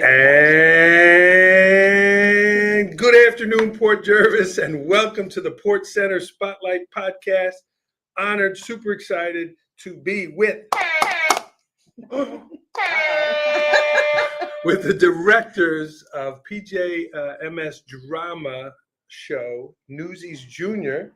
And good afternoon, Port Jervis, and welcome to the Port Center Spotlight Podcast. Honored, super excited to be with the directors of PJMS Drama Newsies Jr.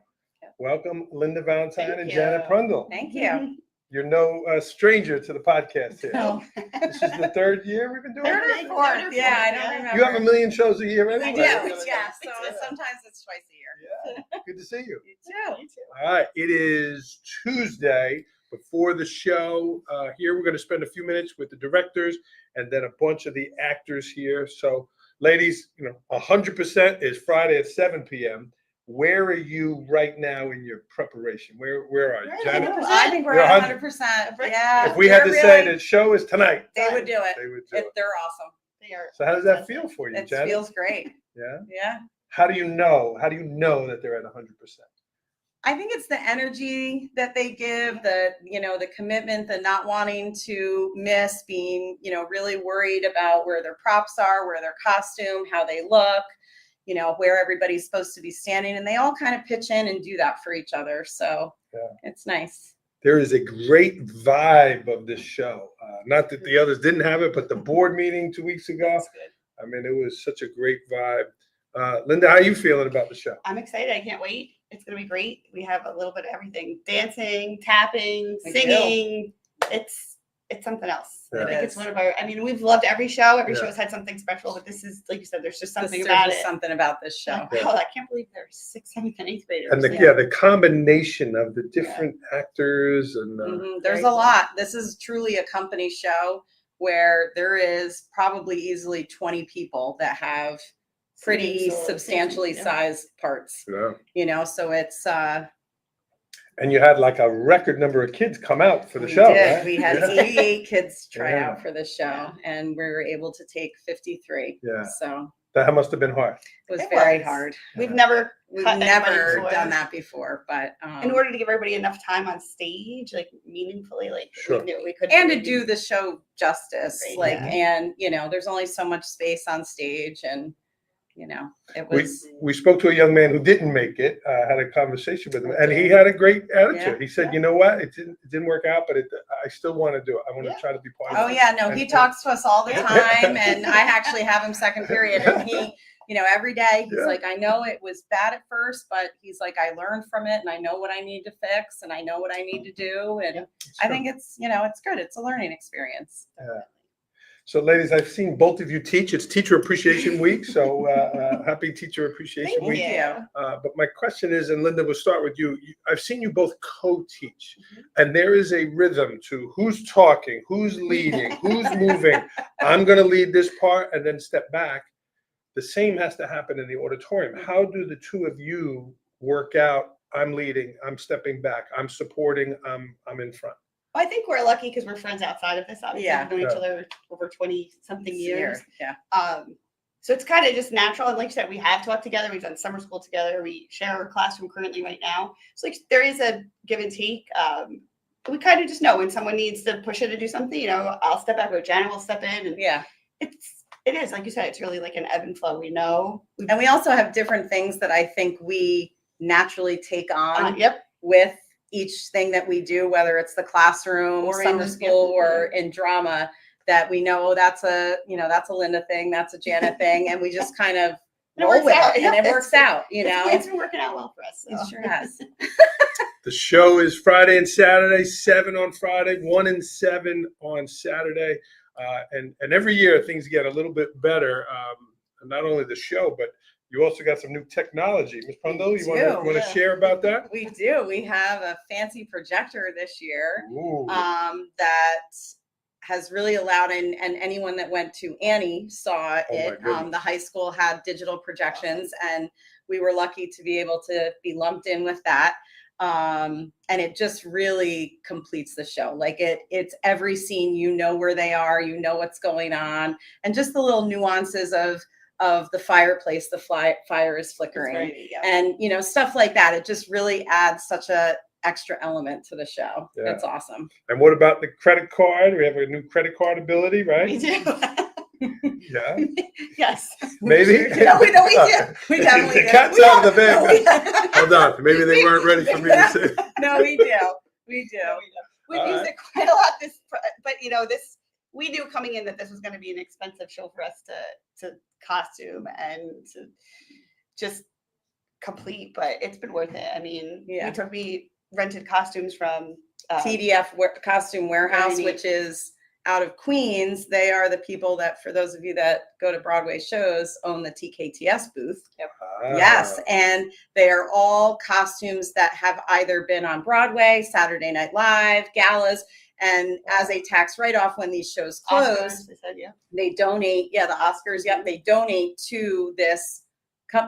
Welcome, Lynda Valentine and Janet Prundl. Thank you. You're no stranger to the podcast here. No. This is the third year we've been doing Third it? or fourth. Yeah, I don't remember. You have 1 million shows a year anyway. I do, yeah. So sometimes it's twice a year. Yeah. Good to see you. You too. All right. It is Tuesday before the show. Here we're going to spend a few minutes with the directors and then a bunch of the actors here. So, ladies, 100% is Friday at 7 p.m. Where are you right now in your preparation? Where are you? Janet? I think we're at 100%. Yeah. If we had to say the show is tonight, they would do it. They would do it. They're awesome. They are. So how does that feel for you, It Janet? feels great. Yeah? Yeah. How do you know? How do you know that they're at 100%? I think it's the energy that they give, the commitment, the not wanting to miss, being, really worried about where their props are, where their costume, how they look, where everybody's supposed to be standing, and they all kind of pitch in and do that for each other. So It's nice. There is a great vibe of this show. Not that the others didn't have it, but the board meeting 2 weeks ago, I mean, it was such a great vibe. Lynda, how are you feeling about the show? I'm excited. I can't wait. It's going to be great. We have a little bit of everything. Dancing, tapping, singing. It's something else. Yeah. I think it's one of our, we've loved every show. Every show has had something special, but this is, like you said, there's just something about it. Something about this show. Oh, I can't believe there's 6th, 7th, and 8th graders. And the combination of the different actors and there's a lot. This is truly a company show where there is probably easily 20 people that have pretty substantially sized parts. Yeah. So it's and you had like a record number of kids come out for the show. Did. Right? We had 88 kids try out for the show, and we were able to take 53. Yeah. So that must have been hard. It was very hard. We've never done that before, but in order to give everybody enough time on stage, like meaningfully, Sure. we knew we could, and to do the show justice, Right, and there's only so much space on stage, and it was. We spoke to a young man who didn't make it. Had a conversation with him, and he had a great attitude. Yeah. He said, "You know what? It didn't work out, but I still want to do it. I want to try to be part of it." Oh yeah, no, he talks to us all the time, and I actually have him second period, and he, every day he's like, "I know it was bad at first, but he's like, I learned from it, and I know what I need to fix, and I know what I need to do, and I think it's, it's good. It's a learning experience." Yeah. So, ladies, I've seen both of you teach. It's Teacher Appreciation Week, so happy Teacher Appreciation Week. Thank you. But my question is, and Lynda, we'll start with you. I've seen you both co-teach, and there is a rhythm to who's talking, who's leading, who's moving. I'm going to lead this part and then step back. The same has to happen in the auditorium. How do the two of you work out? I'm leading, I'm stepping back, I'm supporting, I'm in front. I think we're lucky because we're friends outside of this. Obviously, we've known each other over 20-something years. Yeah. So it's kind of just natural. And like you said, we have talked together. We've done summer school together. We share our classroom currently right now. So there is a give and take. We kind of just know when someone needs to push it to do something. I'll step back, or Janet will step in. And it is like you said. It's really like an ebb and flow. We know, and we also have different things that I think we naturally take on. With each thing that we do, whether it's the classroom or summer school or in drama, that we know that's a Lynda thing, that's a Janet thing, and we just kind of roll with it, and it works out. It's been working out well for us. It sure has. The show is Friday and Saturday, 7 on Friday, 1 and 7 on Saturday, and every year things get a little bit better. Not only the show, but you also got some new technology. Ms. Prundl, you want to share about that? We do. We have a fancy projector this year Ooh. That has really allowed, and anyone that went to Annie saw it. The high school had digital projections, and we were lucky to be able to be lumped in with that. And it just really completes the show. Like it's every scene, where they are, what's going on, and just the little nuances of the fireplace, the fire is flickering, and stuff like that. It just really adds such a extra element to the show. It's awesome. And what about the credit card? We have a new credit card ability, right? We do. Yeah, Yes. maybe. No, we do. We definitely The do. cat's We out of the don't- bag. no, Hold on, maybe they weren't ready for me to say. No, we do. We do. We've All used right. it quite a lot but this, we knew coming in that this was going to be an expensive show for us to costume and to just complete, but it's been worth it. I mean, Yeah. we rented costumes from TDF Costume Warehouse, Very neat. which is out of Queens. They are the people that, for those of you that go to Broadway shows, own the TKTS booth. Yes, and they are all costumes that have either been on Broadway, Saturday Night Live, galas, and as a tax write-off when these shows close, Oscars, they said, yeah. they donate, the Oscars, they donate to this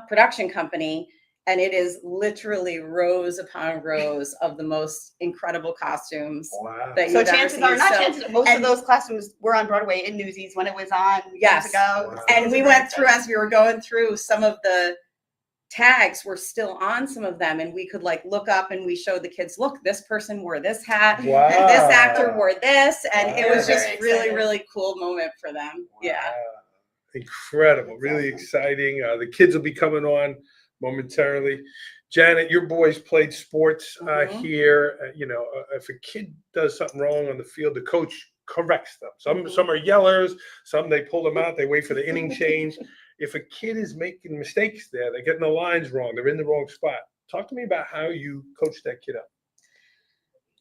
production company, and it is literally rows upon rows of the most incredible costumes Wow. that So you've ever chances seen. are, not So- chances, most of those costumes were on Broadway in Newsies when it was on Yes. years ago. Wow. And we went through, as we were going through, some of the tags were still on some of them, and we could like look up and we showed the kids, look, this person wore this hat, Wow. this actor wore this, and it was Wow. just Very really, excited. really cool moment for them. Yeah. Wow. Incredible. That's Really awesome. exciting. The kids will be coming on momentarily. Janet, your boys played sports Mhm. here. If a kid does something wrong on the field, the coach corrects them. Some Mhm. some are yellers. Some they pull them out. They wait for the inning change. If a kid is making mistakes there, they're getting the lines wrong. They're in the wrong spot. Talk to me about how you coach that kid up.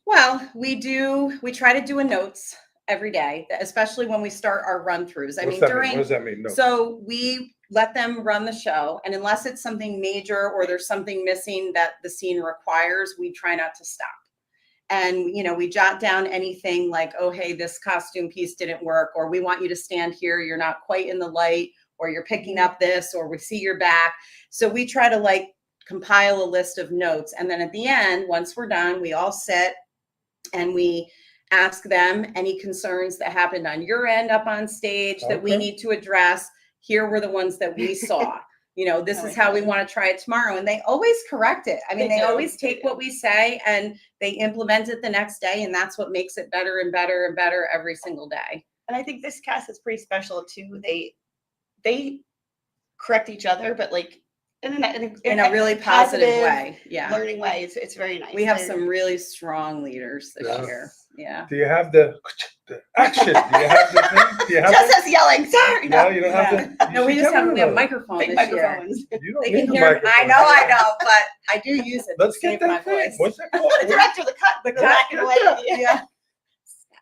Well, we try to do a notes every day, especially when we start our run throughs. What's that mean? What does that mean? No. So we let them run the show, and unless it's something major or there's something missing that the scene requires, we try not to stop. And, we jot down anything like, oh, hey, this costume piece didn't work, or we want you to stand here, you're not quite in the light, or you're picking up this, or we see your back. So we try to compile a list of notes. And then at the end, once we're done, we all sit and we ask them any concerns that happened on your end up on stage that we Okay. need to address. Here were the ones that we saw. This is how we want to try it tomorrow. And they always correct it. I mean, They they do. always They take do. what we say and they implement it the next day. And that's what makes it better and better and better every single day. And I think this cast is pretty special too. They correct each other, but in In a really positive way. Yeah. learning way. It's very nice. We have They're- some really strong leaders this Yeah. year. Yeah. Do you have the action? Do you have the thing? Do you have just that? us yelling. Sorry, No, no. you don't have to. No, we should just tell have me we have about it. microphone Big this year. microphones. You don't They need can the hear. microphone. I know, but I do use it. Let's to get save my that thing. voice. What's that called? The director, the cut, the black and white. Yeah.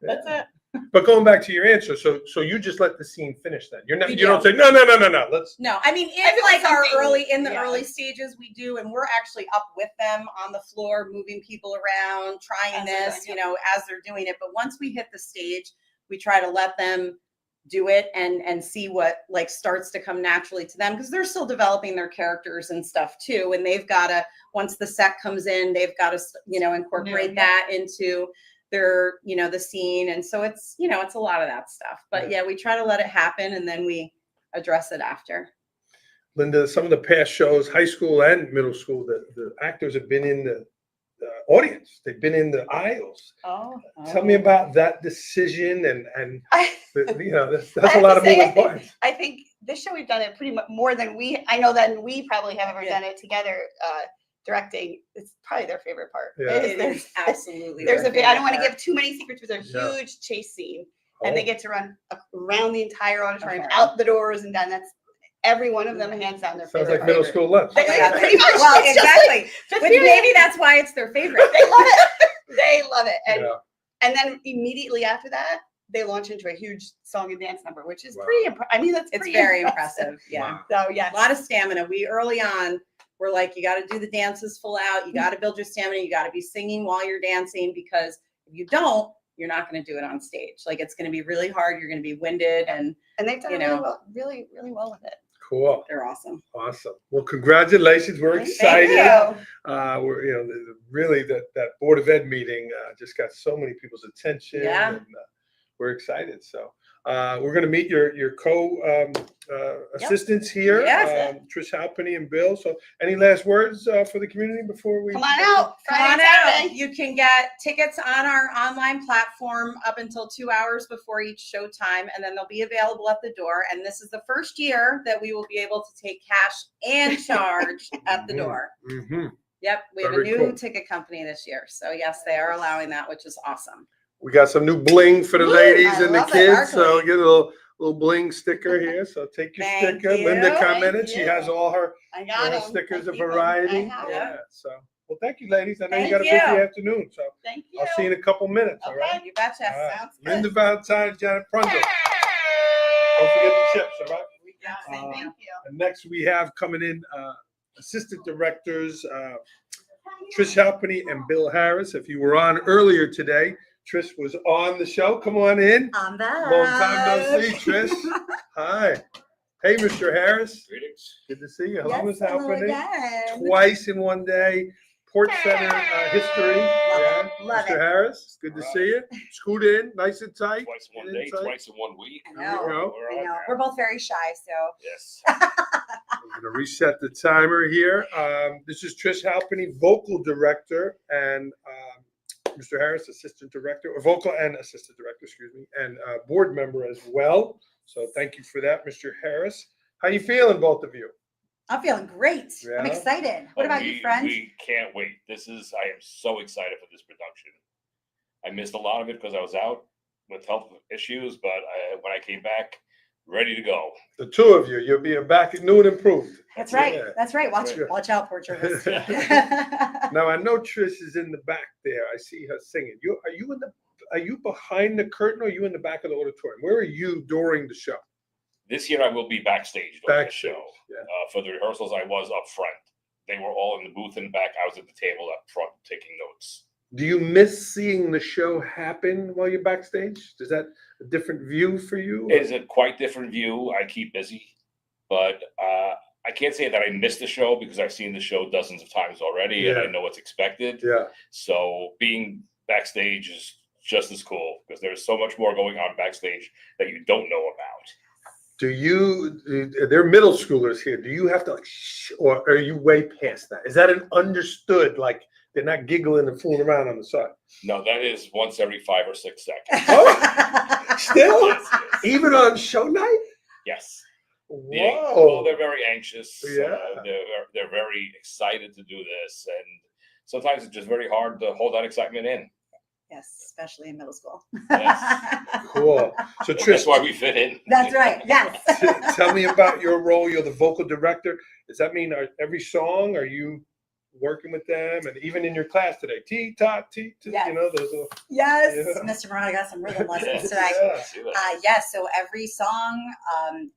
That's it. But going back to your answer, so you just let the scene finish then. You're not. We You don't do. say no. Let's. No, I mean, If it in was like our something- in the yeah. early stages, we do, and we're actually up with them on the floor, moving people around, trying As they're this, doing as they're doing it. But once we hit the stage, we try to let them do it and see what starts to come naturally to them, because they're still developing their characters and stuff too. And they've got to, once the set comes in, they've got to, incorporate Yeah. that into their, the scene. And so it's, it's a lot of that stuff. But yeah, we try to let it happen and then we address it after. Lynda, some of the past shows, high school and middle school, the actors have been in the audience. They've been in the aisles. Oh. Tell me about that decision and I that's I a have lot to of say, moving parts. I think this show we've done it pretty much more than I know than we probably have ever Yeah. done it together. Directing, it's probably their favorite part. Yeah. It is absolutely. There's their I don't want to favorite give too many secrets, but there's a Yeah. huge chase scene, and they Oh, get to run around the entire auditorium, Okay. out the doors and down. That's every one of them, hands down, their sounds favorite. like middle favorite. school lunch. They- Yeah. pretty much. Well, It's just like exactly. fifth But period. maybe that's why it's their favorite. They love it. They love it, and Yeah. and then immediately after that, they launch into a huge song and dance number, which is Wow. pretty. I mean, that's It's pretty very impressive. Yeah. Wow. So yes, A lot of stamina. We early on were like, you got to do the dances full out. You got to build your stamina. You got to be singing while you're dancing, because if you don't, you're not going to do it on stage. It's going to be really hard. You're going to be winded, and and they've done you really know. well, really, really well with it. Cool. they're awesome. Awesome. Well, congratulations. We're Thank excited. you. We're really that Board of Ed meeting just got so many people's attention. Yeah. And, we're excited. So We're going to meet your co-assistants here, Yes. Trish Halpenny and Bill. So any last words for the community before we? Come on out. Come Friday, on out. Saturday. You can get tickets on our online platform up until 2 hours before each show time, and then they'll be available at the door. And this is the first year that we will be able to take cash and charge at the door. Mm-hmm. Yep, we have Very a new cool. ticket company this year. So yes, they are allowing that, which is awesome. We got some new bling for the Woo, ladies I and the love it, kids. So sparkly. get a little bling sticker here. So take your Thank sticker. you. Lynda commented. Thank she you. has all her I got them. stickers of variety. I Yeah. So well, thank you, ladies. I know Thank you got a you. busy afternoon. So Thank you. I'll see you in a couple minutes. All right. You betcha. All right. Sounds good. Lynda Valentine, Janet Prundl. Don't forget the chips. All right. We got it. Thank you. And next we have coming in assistant directors Trish Halpenny and Bill Harris. If you were on earlier today, Trish was on the show. Come on in. I'm back. Long time no see, Trish. Hi. Hey, Mr. Harris. Greetings. Good to see you. Hello, Ms. Yes, hello Halpenny. again. Twice in one day. Port Center history. Yeah. Love Mr. it. Harris, good to see you. Scoot in, nice and tight. Twice in one Get day, inside. twice in 1 week. I know. There we go. We're I on know. now. We're both very shy, so Yes. I'm going to reset the timer here. This is Trish Halpenny, vocal director, and Mr. Harris, assistant director, or vocal and assistant director, excuse me, and board member as well. So thank you for that, Mr. Harris. How you feeling, both of you? I'm feeling great. I'm Yeah. excited. What about you, friend? We can't wait. I am so excited for this production. I missed a lot of it because I was out with health issues, but when I came back, ready to go. The two of you, you'll be back new and improved. That's right. Yeah. That's right. That's right. Watch out, Port Jervis. Now I know Trish is in the back there. I see her singing. Are you behind the curtain or are you in the back of the auditorium? Where are you during the show? This year I will be backstage during the Backstage, show. yeah. For the rehearsals, I was up front. They were all in the booth in the back. I was at the table up front taking notes. Do you miss seeing the show happen while you're backstage? Is that a different view for you? It is a quite different view. I keep busy, but I can't say that I missed the show because I've seen the show dozens of times already and I Yeah. know what's expected. Yeah. So being backstage is just as cool because there's so much more going on backstage that you don't know about. They're middle schoolers here. Do you have to or are you way past that? Is that an understood, like they're not giggling and fooling around on the side? No, that is once every 5 or 6 seconds. Oh, still? Yes, yes. Even on show night? Yes. Whoa. Well, they're very anxious. Yeah. They're very excited to do this, and sometimes it's just very hard to hold that excitement in. Yes, especially in middle school. Yes. Cool. So That's Trish, why we fit in. That's right. Yes. tell me about your role. You're the vocal director. Does that mean every song are you working with them? And even in your class today, T-tot, T-tot, Yes. you know, those little. Yes, Yeah. Mr. Morano got some rhythm lessons Yes. tonight. Yeah. See that? Yes, so every song,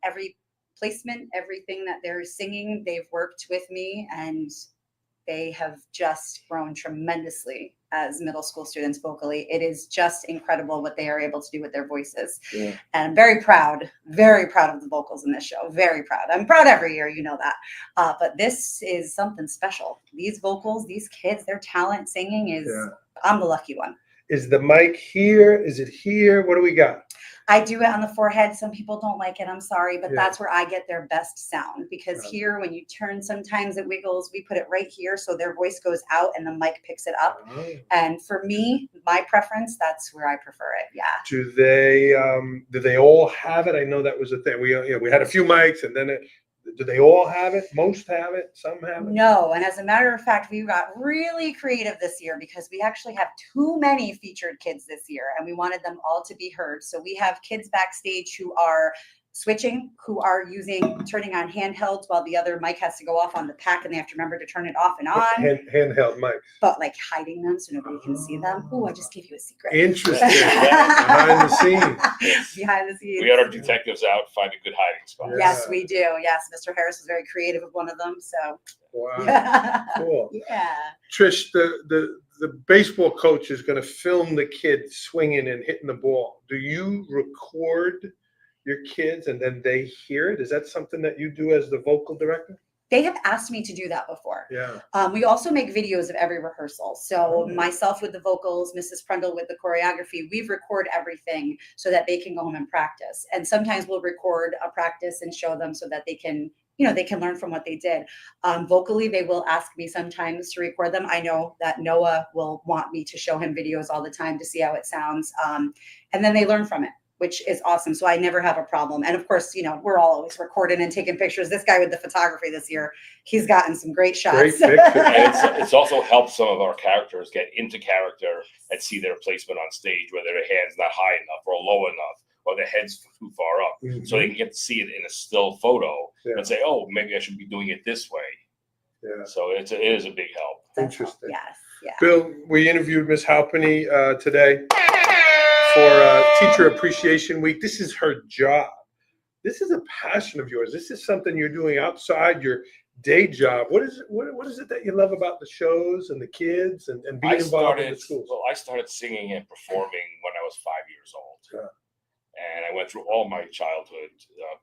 every placement, everything that they're singing, they've worked with me and they have just grown tremendously as middle school students vocally. It is just incredible what they are able to do with their voices. Yeah. And I'm very proud of the vocals in this show. Very proud. I'm proud every year, you know that. But this is something special. These vocals, these kids, their talent singing is, Yeah. I'm the lucky one. Is the mic here? Is it here? What do we got? I do it on the forehead. Some people don't like it. I'm sorry, but Yeah. that's where I get their best sound because Yeah. here, when you turn, sometimes it wiggles. We put it right here so their voice goes out and the mic picks it up. Oh. And for me, my preference, that's where I prefer it. Yeah. Do they all have it? I know that was a thing. We had a few mics, and then do they all have it? Most have it. Some have it. No, and as a matter of fact, we got really creative this year because we actually have too many featured kids this year, and we wanted them all to be heard. So we have kids backstage who are switching, who are turning on handhelds while the other mic has to go off on the pack, and they have to remember to turn it off and on. Handheld mics. But like hiding them so nobody can see them. Oh, I just gave you a secret. Interesting. Behind the scenes. Yes. Behind the scenes. We had our detectives out find a good hiding spot. Yeah. Yes, we do. Yes, Mr. Harris was very creative with one of them. So Wow. Cool. yeah. Trish, the baseball coach is going to film the kids swinging and hitting the ball. Do you record your kids and then they hear it? Is that something that you do as the vocal director? They have asked me to do that before. Yeah. We also make videos of every rehearsal. So myself with the vocals, Mrs. Prundl with the choreography, we record everything so that they can go home and practice. And sometimes we'll record a practice and show them so that they can, they can learn from what they did. Vocally, they will ask me sometimes to record them. I know that Noah will want me to show him videos all the time to see how it sounds. And then they learn from it, which is awesome. So I never have a problem. And of course, we're all always recording and taking pictures. This guy with the photography this year, he's gotten some great shots. Great pictures. And it's also helped some of our characters get into character and see their placement on stage, whether their hand's not high enough or low enough, or their head's too far up. Mm-hmm. So they can get to see it in a still photo Yeah. and say, oh, maybe I should be doing it this way. Yeah. So it is a big help. Interesting. Yes. Yeah. Bill, we interviewed Miss Halpenny today for Teacher Appreciation Week. This is her job. This is a passion of yours. This is something you're doing outside your day job. What is it that you love about the shows and the kids and being involved in the schools? Well, I started singing and performing when I was 5 years old. Yeah. And I went through all my childhood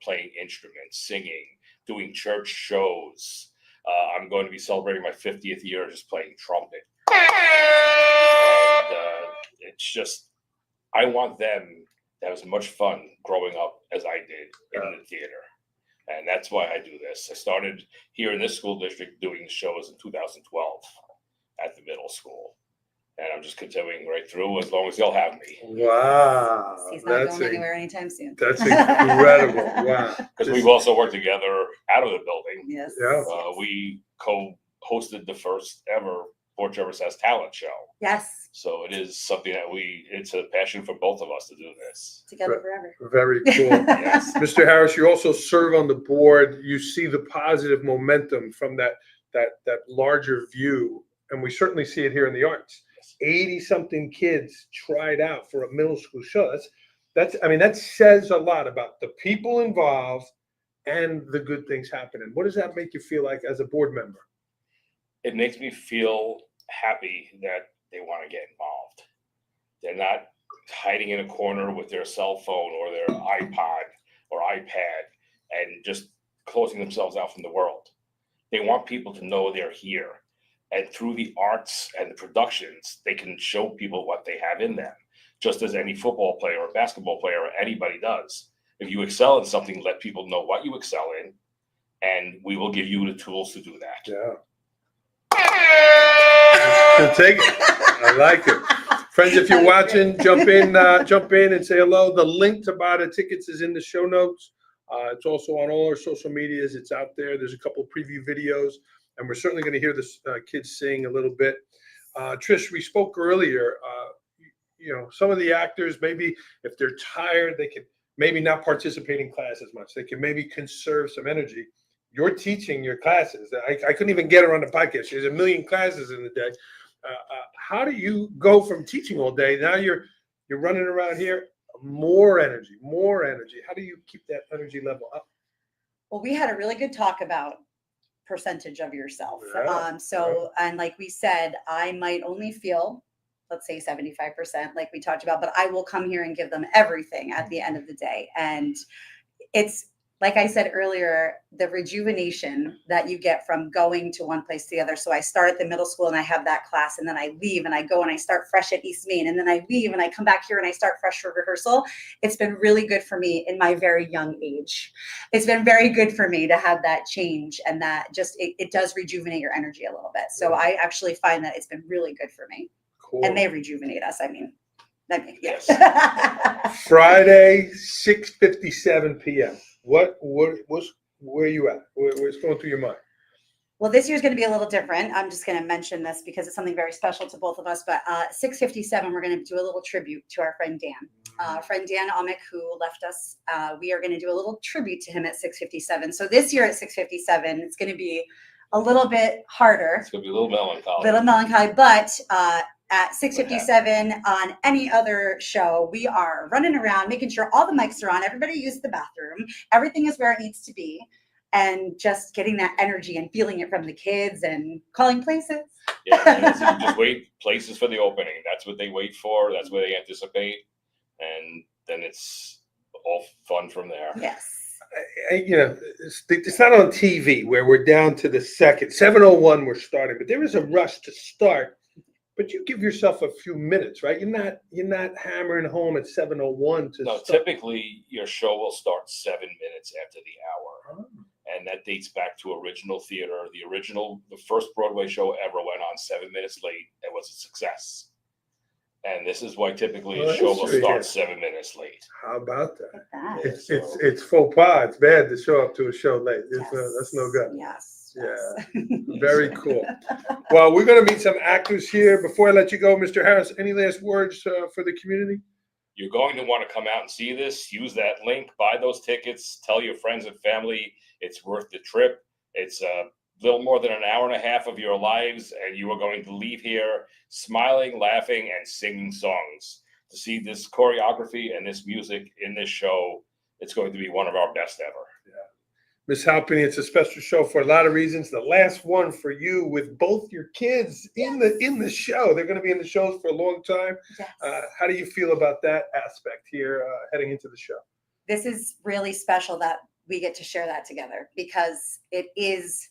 playing instruments, singing, doing church shows. I'm going to be celebrating my 50th year just playing trumpet. And it's just, I want them to have as much fun growing up as I did in the theater. And that's why I do this. I started here in this school district doing shows in 2012 at the middle school. And I'm just continuing right through as long as they'll have me. Wow. He's not going anywhere anytime soon. That's incredible. Wow. Because we've also worked together out of the building. Yes. Yeah. We co-hosted the first ever Fort Traverse Has Talent show. Yes. So it is something that it's a passion for both of us to do this. Together forever. Very cool. Yes. Mr. Harris, you also serve on the board. You see the positive momentum from that larger view, and we certainly see it here in the arts. 80-something kids tried out for a middle school show. That says a lot about the people involved and the good things happening. What does that make you feel like as a board member? It makes me feel happy that they want to get involved. They're not hiding in a corner with their cell phone or their iPod or iPad and just closing themselves out from the world. They want people to know they're here. And through the arts and the productions, they can show people what they have in them, just as any football player or basketball player or anybody does. If you excel in something, let people know what you excel in, and we will give you the tools to do that. Yeah. Take it. I like it. Friends, if you're watching, jump in and say hello. The link to buy the tickets is in the show notes. It's also on all our social medias. It's out there. There's a couple of preview videos. And we're certainly going to hear the kids sing a little bit. Trish, we spoke earlier, some of the actors, maybe if they're tired, they can maybe not participate in class as much. They can maybe conserve some energy. You're teaching your classes. I couldn't even get her on the podcast. There's a million classes in the day. How do you go from teaching all day? Now you're running around here, more energy. How do you keep that energy level up? Well, we had a really good talk about percentage of yourself. Yeah, and like we said, I might only feel, let's say 75%, like we talked about, but I will come here and give them everything at the end of the day. And it's, like I said earlier, the rejuvenation that you get from going to one place to the other. So I start at the middle school and I have that class, and then I leave and I go and I start fresh at East Main, and then I leave and I come back here and I start fresh for rehearsal. It's been really good for me in my very young age. It's been very good for me to have that change, and that just, it does rejuvenate your energy a little bit. So I actually find that it's been really good for me. Cool. And they rejuvenate us. Yes. Friday, 6:57 p.m. Where are you at? What's going through your mind? Well, this year's going to be a little different. I'm just going to mention this because it's something very special to both of us. But 6:57, we're going to do a little tribute to our friend Dan. Friend Dan Amick, who left us. We are going to do a little tribute to him at 6:57. So this year at 6:57, it's going to be a little bit harder. It's going to be a little melancholy. But at 6:57 on any other show, we are running around, making sure all the mics are on, everybody uses the bathroom, everything is where it needs to be, and just getting that energy and feeling it from the kids and calling places. Yeah, and just wait places for the opening. That's what they wait for. That's what they anticipate. And then it's all fun from there. Yes. you know, it's not on TV where we're down to the second 7:01 we're starting, but there is a rush to start. But you give yourself a few minutes, right? You're not hammering home at 7:01 to No, start. typically your show will start 7 minutes after the hour. And that dates back to original theater. The first Broadway show ever went on 7 minutes late. It was a success. And this is why typically a show will start 7 minutes late. How about that? That. It's faux pas. It's bad to show up to a show late. That's no good. Yes. Yeah. Very cool. Well, we're going to meet some actors here. Before I let you go, Mr. Harris, any last words for the community? You're going to want to come out and see this. Use that link, buy those tickets, tell your friends and family it's worth the trip. It's a little more than an hour and a half of your lives, and you are going to leave here smiling, laughing, and singing songs. To see this choreography and this music in this show, it's going to be one of our best ever. Ms. Halpenny, it's a special show for a lot of reasons. The last one for you with both your kids in the show. They're going to be in the shows for a long time. Yes. How do you feel about that aspect here heading into the show? This is really special that we get to share that together, because it is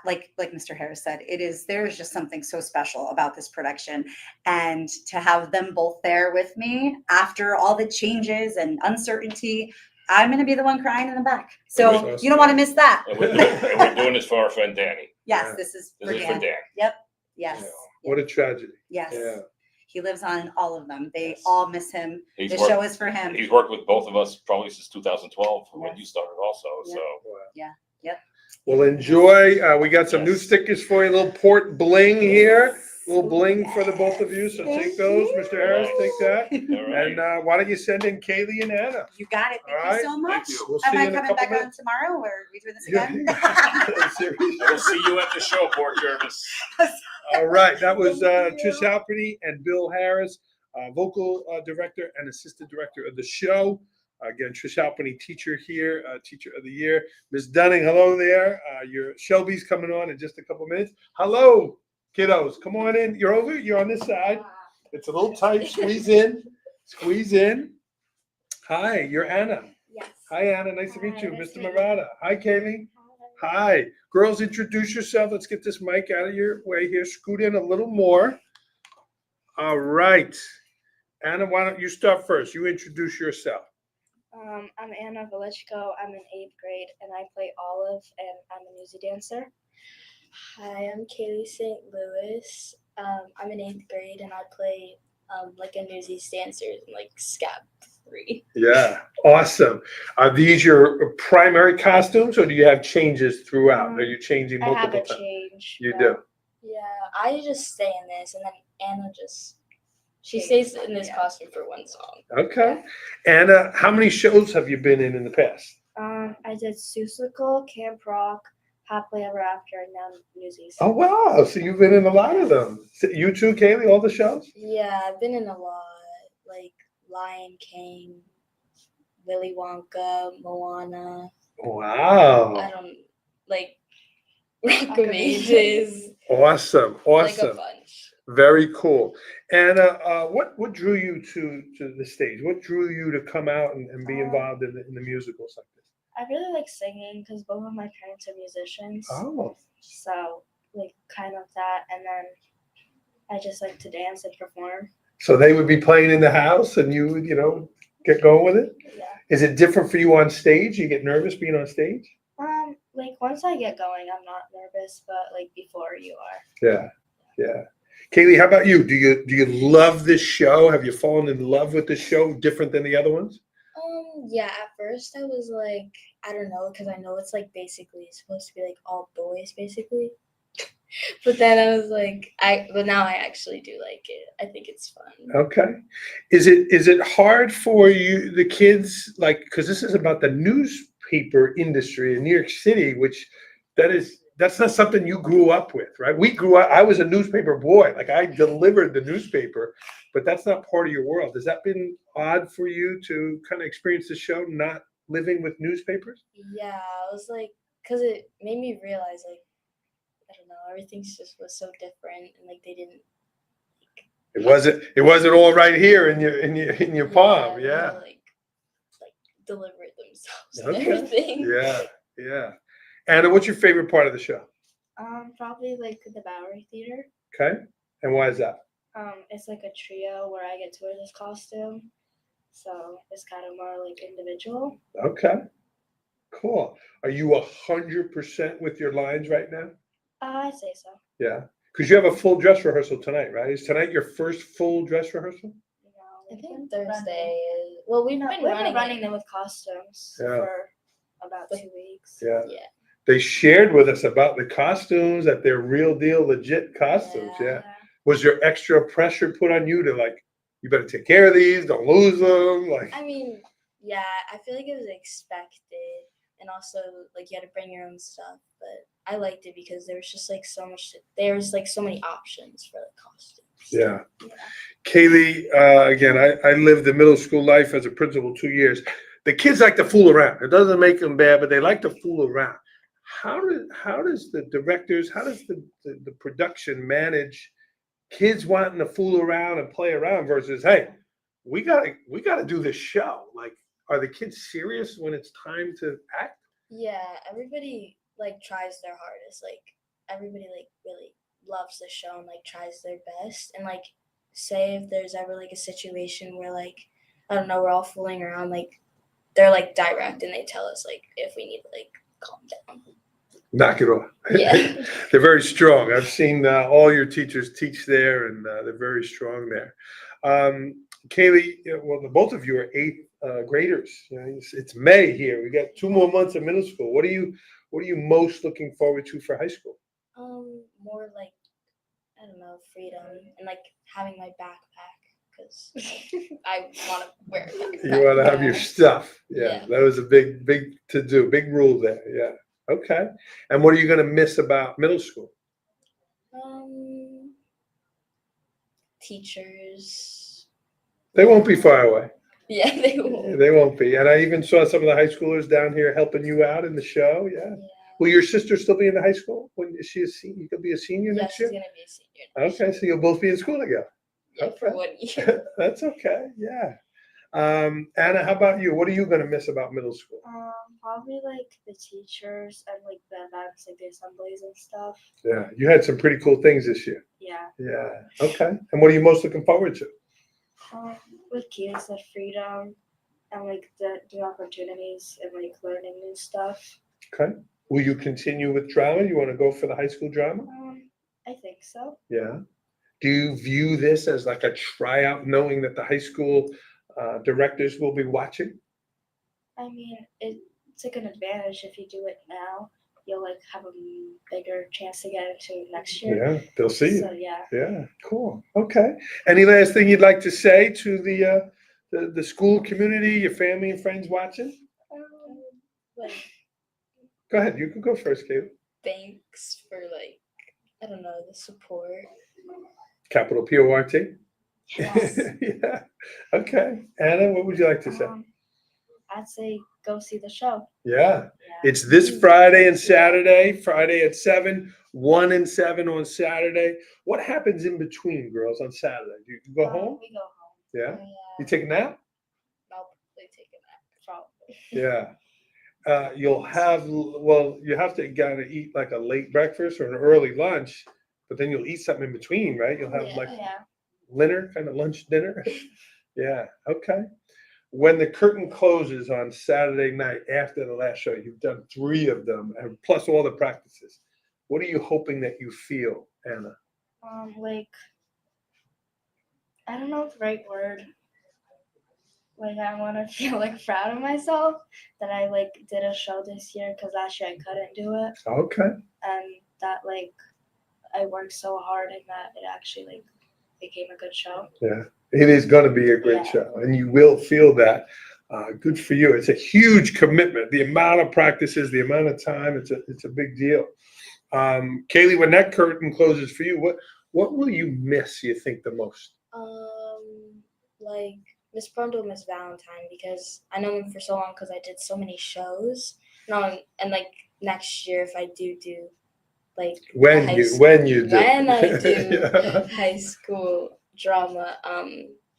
like Mr. Harris said, there is just something so special about this production, and to have them both there with me after all the changes and uncertainty, I'm going to be the one crying in the back. So Awesome. you don't want to miss that. And we're doing this for our friend Danny. Yes, Yeah. this is This for is Dan. for Dan. Yep. Yes. Yeah. What a tragedy. Yes. Yeah. He lives on all of them. They Yes. all miss him. He's The worked- show is for him. He's worked with both of us probably since 2012 when Yes. you started also. Yeah. So Wow. Yeah. Yep. Well, enjoy. We got some new Yes. stickers for you. A little port bling here. A little bling for the both of you. So take those, Mr. Harris. Take that. all right. And why don't you send in Kaylee and Anna? You got it. Thank All right. you so much. Thank you. We'll Am see I you in a coming couple back on minutes. tomorrow, or are we doing this Yeah. again? Seriously. We'll see you at the show, Port Jervis. All right, that was Thank you. Trish Halpenny and Bill Harris, vocal director and assistant director of the show. Again, Trish Halpenny, teacher here, teacher of the year. Ms. Dunning, hello there. Your Shelby's coming on in just a couple minutes. Hello, kiddos. Come on in. You're over. You're on this side. It's a little tight. Squeeze in. Squeeze in. Hi, you're Anna. Yes. Hi, Anna. Nice to meet Hi, you. nice Mr. to meet you. Murata. Hi, Kaylee. Hi. Girls, introduce yourself. Let's get this mic out of your way here. Scoot in a little more. All right. Anna, why don't you start first? You introduce yourself. I'm Anna Velichko. I'm in 8th grade and I play Olive and I'm a newsy dancer. Hi, I'm Kaylee St. Louis. I'm in 8th grade and I play like a newsies dancer in like SCAP 3. Yeah. Awesome. Are these your primary costumes or do you have changes throughout? Are you changing I have multiple a times? change. You but- do. Yeah, I just stay in this and then Anna she stays in this costume for one song. Okay. Anna, how many shows have you been in the past? I did Seussical, Camp Rock, Happily Ever After, and now Newsies. Oh, wow. So you've been in a lot of them. You too, Kaylee, all the shows? Yeah, I've been in a lot, like Lion King, Willy Wonka, Moana. Wow. I don't like Rock of Ages, Awesome. like a Awesome. bunch. Very cool. Anna, what drew you to the stage? What drew you to come out and be involved in the musicals like this? I really like singing because both of my parents are musicians. Oh, So like kind of that, and then I just like to dance and perform. so they would be playing in the house and you would, get going with it? Yeah. Is it different for you on stage? You get nervous being on stage? Like once I get going, I'm not nervous, but like before you are. Yeah. Yeah. Kaylee, how about you? Do you love this show? Have you fallen in love with this show different than the other ones? Yeah, at first I was like, I don't know, because I know it's like basically supposed to be like all boys basically. But then I was like, but now I actually do like it. I think it's fun. Okay. Is it hard for you, the kids, like, because this is about the newspaper industry in New York City, which that's not something you grew up with, right? We grew up, I was a newspaper boy. Like I delivered the newspaper, but that's not part of your world. Has that been odd for you to kind of experience the show, not living with newspapers? Yeah, I was like, because it made me realize like, I don't know, everything's just was so different and like they didn't. It wasn't all right here in your palm. they Yeah. were, like deliver it themselves Okay. and everything. Yeah, yeah. Anna, what's your favorite part of the show? Probably like the Bowery Theater. Okay, and why is that? It's like a trio where I get to wear this costume, so it's kind of more like individual. Okay, cool. Are you 100% with your lines right now? I say so. Yeah, because you have a full dress rehearsal tonight, right? Is tonight your first full dress rehearsal? I think Thursday is. Well, we've been running them with costumes Yeah. for about 2 weeks. Yeah. Yeah. They shared with us about the costumes, that they're real deal, legit costumes. Yeah. Was there extra pressure put on you to like, you better take care of these, don't lose them? Like, I mean, yeah, I feel like it was expected, and also like you had to bring your own stuff. But I liked it because there was just like so much. There was like so many options for the costumes. yeah. Kaylee, again, I lived the middle school life as a principal 2 years. The kids like to fool around. It doesn't make them bad, but they like to fool around. How does the directors, how does the production manage kids wanting to fool around and play around versus, hey, we gotta do this show? Like, are the kids serious when it's time to act? Yeah, everybody like tries their hardest. Like everybody like really loves the show and like tries their best. And like say if there's ever like a situation where like I don't know, we're all fooling around, like they're like direct and they tell us like if we need to like calm down. Knock it off. Yeah. They're very strong. I've seen all your teachers teach there, and they're very strong there. Kaylee, well, the both of you are eighth graders. You know, it's May here. We got 2 more months of middle school. What are you most looking forward to for high school? More like I don't know, freedom and like having my backpack because I want to wear a backpack. You want to have your stuff. Yeah, Yeah. that was a big to do, big rule there. Yeah. Okay. And what are you going to miss about middle school? Teachers. They won't be far away. Yeah, they won't. They won't be. And I even saw some of the high schoolers down here helping you out in the show. Yeah. Will your sister still be in the high school? When is she a senior? You could be a senior Yeah, next she's year? gonna be a senior. Okay, so you'll both be in school together. Yeah, for Okay. 1 year. That's okay. Yeah. Anna, how about you? What are you going to miss about middle school? Probably like the teachers and like the events, like the assemblies and stuff. Yeah, you had some pretty cool things this year. Yeah. Yeah. Okay. And what are you most looking forward to? With kids, the freedom and like the new opportunities and like learning new stuff. Okay. Will you continue with drama? You want to go for the high school drama? I think so. Yeah. Do you view this as like a tryout, knowing that the high school directors will be watching? I mean, it's like an advantage if you do it now. You'll like have a bigger chance to get into it next year. Yeah, they'll see you. So yeah. Yeah, cool. Okay. Any last thing you'd like to say to the school community, your family and friends watching? Like Go ahead. You can go first, Kayla. thanks for like I don't know the support. Capital P-O-R-T? Yes. Yeah. Okay. Anna, what would you like to say? I'd say go see the show. Yeah. It's this Friday and Saturday. Friday at 7, 1 and 7 on Saturday. What happens in between, girls, on Saturday? Do you go home? We go home. Yeah. You take a nap? I'll probably take a nap. Probably. Yeah. You have to kind of eat like a late breakfast or an early lunch, but then you'll eat something in between, right? You'll have dinner, kind of lunch dinner. Yeah. Okay. When the curtain closes on Saturday night after the last show, you've done 3 of them, and plus all the practices. What are you hoping that you feel, Anna? Like I don't know the right word. Like I want to feel like proud of myself that I like did a show this year because last year I couldn't do it, Okay. and that like I worked so hard and that it actually like became a good show. Yeah, it is going to be a great show, and you will feel that. Good for you. It's a huge commitment. The amount of practices, the amount of time, it's a big deal. Kaylee, when that curtain closes for you, what will you miss, you think, the most? Like Miss Prundl, Miss Valentine, because I know them for so long because I did so many shows. And like next year, if I do like when you do when I do yeah. high school drama,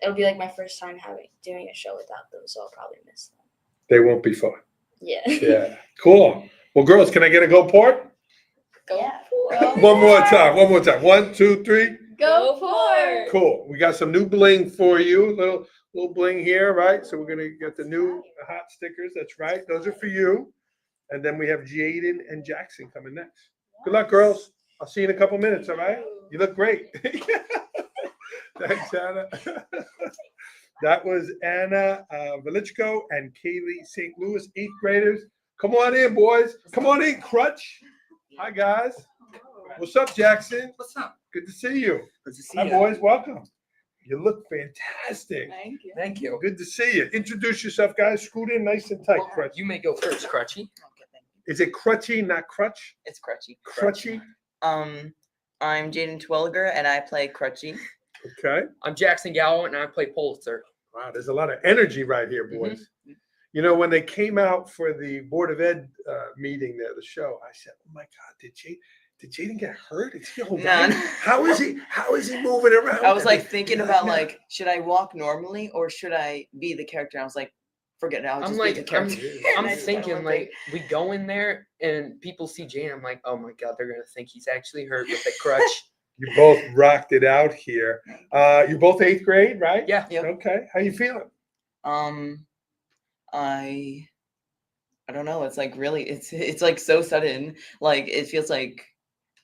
it'll be like my first time doing a show without them, so I'll probably miss them. They won't be far. Yeah. Yeah. Cool. Well, girls, can I get a go port? Go Yeah. for Go. it. One more time. 1, 2, 3. Go for it. Cool. We got some new bling for you. Little bling here, right? So we're gonna get the new hot stickers. That's right. Those are for you. And then we have Jaden and Jackson coming next. Good luck, girls. I'll see you in a couple minutes. All right. You look great. Thanks, Anna. That was Anna Velichko and Kaylee St. Louis, 8th graders. Come on in, boys. Come on in, Crutch. Hi, guys. What's up, Jackson? What's up? Good to see you. Good to see Hi, you. boys. Welcome. You look fantastic. Thank you. Thank you. Good to see you. Introduce yourself, guys. Scoot in nice and tight, Crutch. You may go first, Crutchy. Okay, thank you. Is it Crutchy, not Crutch? It's Crutchy. Crutchy. I'm Jaden Twilliger and I play Crutchy. Okay. I'm Jackson Gallo and I play Pulitzer. Wow, there's a lot of energy right here, boys. You know, when they came out for the Board of Ed meeting there, the show, I said, "Oh my God, did Jaden get hurt? Is he all right? None. How is he moving around?" I was like thinking about like, should I walk normally or should I be the character? I was like, forget it. I'll just be the character. I'm Nice thinking one. like we go in there and people see Jane. I'm like, oh my God, they're gonna think he's actually hurt with the crutch. You both rocked it out here. You're both 8th grade, right? Yeah. Yep. Okay. How you feeling? I don't know. It's like really, it's like so sudden. Like it feels like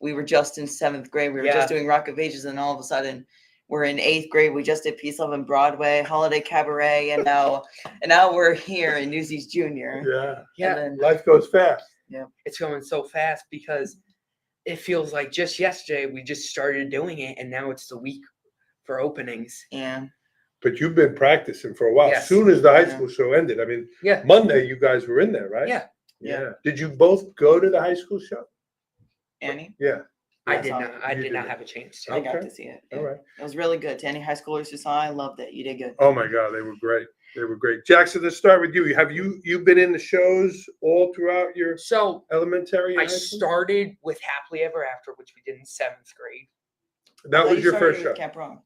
we were just in 7th grade. We were Yeah. just doing Rock of Ages, and all of a sudden we're in 8th grade. We just did Peace, Love, and Broadway, Holiday Cabaret, and now we're here in Newsies Jr. Yeah. Yeah. And then, Life goes fast. It's going so fast because it feels like just yesterday we just started doing it and now it's the week for openings. yeah. But you've been practicing for a while. Yes. As soon as the high Yeah. school show ended, I mean, Yeah. Monday you guys were in there, right? Yeah. Yeah. Did you both go to the high school show? Annie, Yeah. I Yeah, did so not. I you did did not it. have a chance to. I got Okay. to see it. All right. It was really good. To any high schoolers who saw, I loved it. You did good. Oh my God, they were great. They were great. Jackson, let's start with you. Have you been in the shows all throughout your So elementary? and I high school? started with Happily Ever After, which we did in 7th grade. That Oh, was you your started first with show. Camp Rock.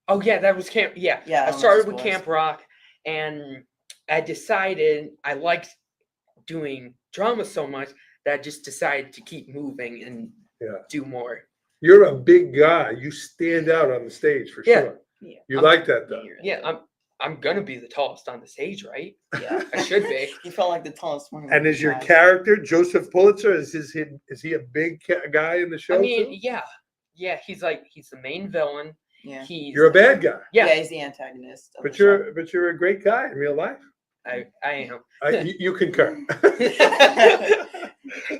Oh yeah, that was Camp. Yeah, Yeah, I elementary started with school, Camp Rock, and I decided I liked doing drama so much that I just decided to keep moving and Yeah. do more. You're a big guy. You stand out on the stage for Yeah. sure. Yeah. You I'm- like that though. Yeah, I'm gonna be the tallest on the stage, right? Yeah. I should be. You felt like the tallest one. And is your character Joseph Pulitzer? Is he a big guy in the show? I mean, too? yeah. He's the main villain. Yeah. He's You're a bad guy, Yeah, Yeah, he's the antagonist. Of but the show. you're a great guy in real life. I am. You concur.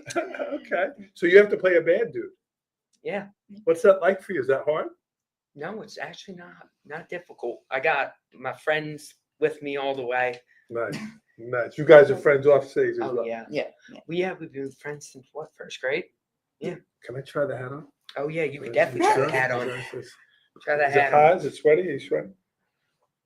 Okay, so you have to play a bad dude. Yeah. What's that like for you? Is that hard? No, it's actually not difficult. I got my friends with me all the way. Nice, nice. You guys are friends off stage as Oh well. yeah. Yeah. We've been friends since what, 1st grade? Can I try the hat on? Oh yeah, you could definitely try Sure. the hat on. Is Try the it hat hot? on. Is it sweaty? Are you sweating?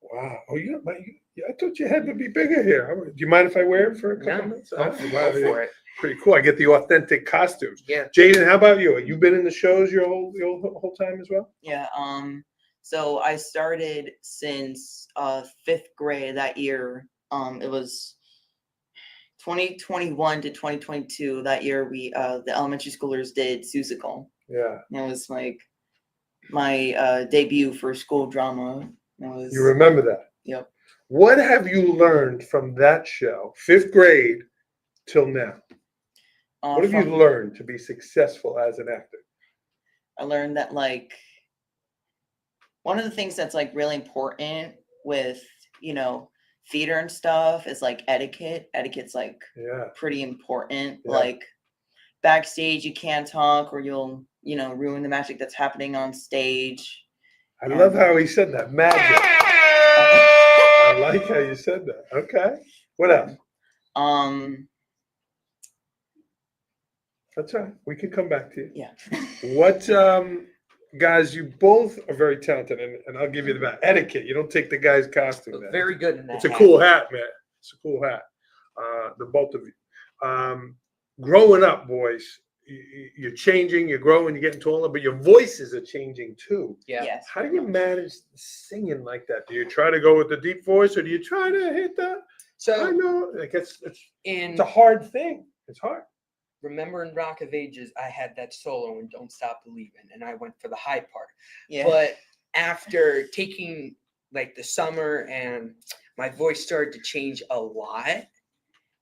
Wow. Oh, I thought your head would be bigger here. Do you mind if I wear it for a couple No, minutes? go Wow, for it. Pretty cool. I get the authentic costumes. Yeah. Jaden, how about you? You been in the shows your whole time as well? Yeah. So I started since 5th grade that year. It was 2021 to 2022. That year we the elementary schoolers did Susical. Yeah. It was like my debut for school drama. It was You remember that? Yep. What have you learned from that show, 5th grade till now? What have you learned to be successful as an actor? I learned that like one of the things that's like really important with, theater and stuff is like etiquette. Etiquette's like Yeah. pretty important. Yeah. Like backstage, you can't talk or you'll, ruin the magic that's happening on stage. I love how he said that. Magic. I like how you said that. Okay. What else? That's all right. We can come back to you. Yeah. What, guys, you both are very talented, and I'll give you the back. Etiquette. You don't take the guy's costume. man. Very good in that. It's a cool hat, man. It's a cool hat. The both of you. Growing up, boys, you're changing, you're growing, you're getting taller, but your voices are changing too. Yeah. Yes. How do you manage singing like that? Do you try to go with the deep voice, or do you try to hit So know. Like it's in a hard thing. It's hard. Remember in Rock of Ages, I had that solo in Don't Stop Believin', and I went for the high part. Yeah. But after taking like the summer, and my voice started to change a lot,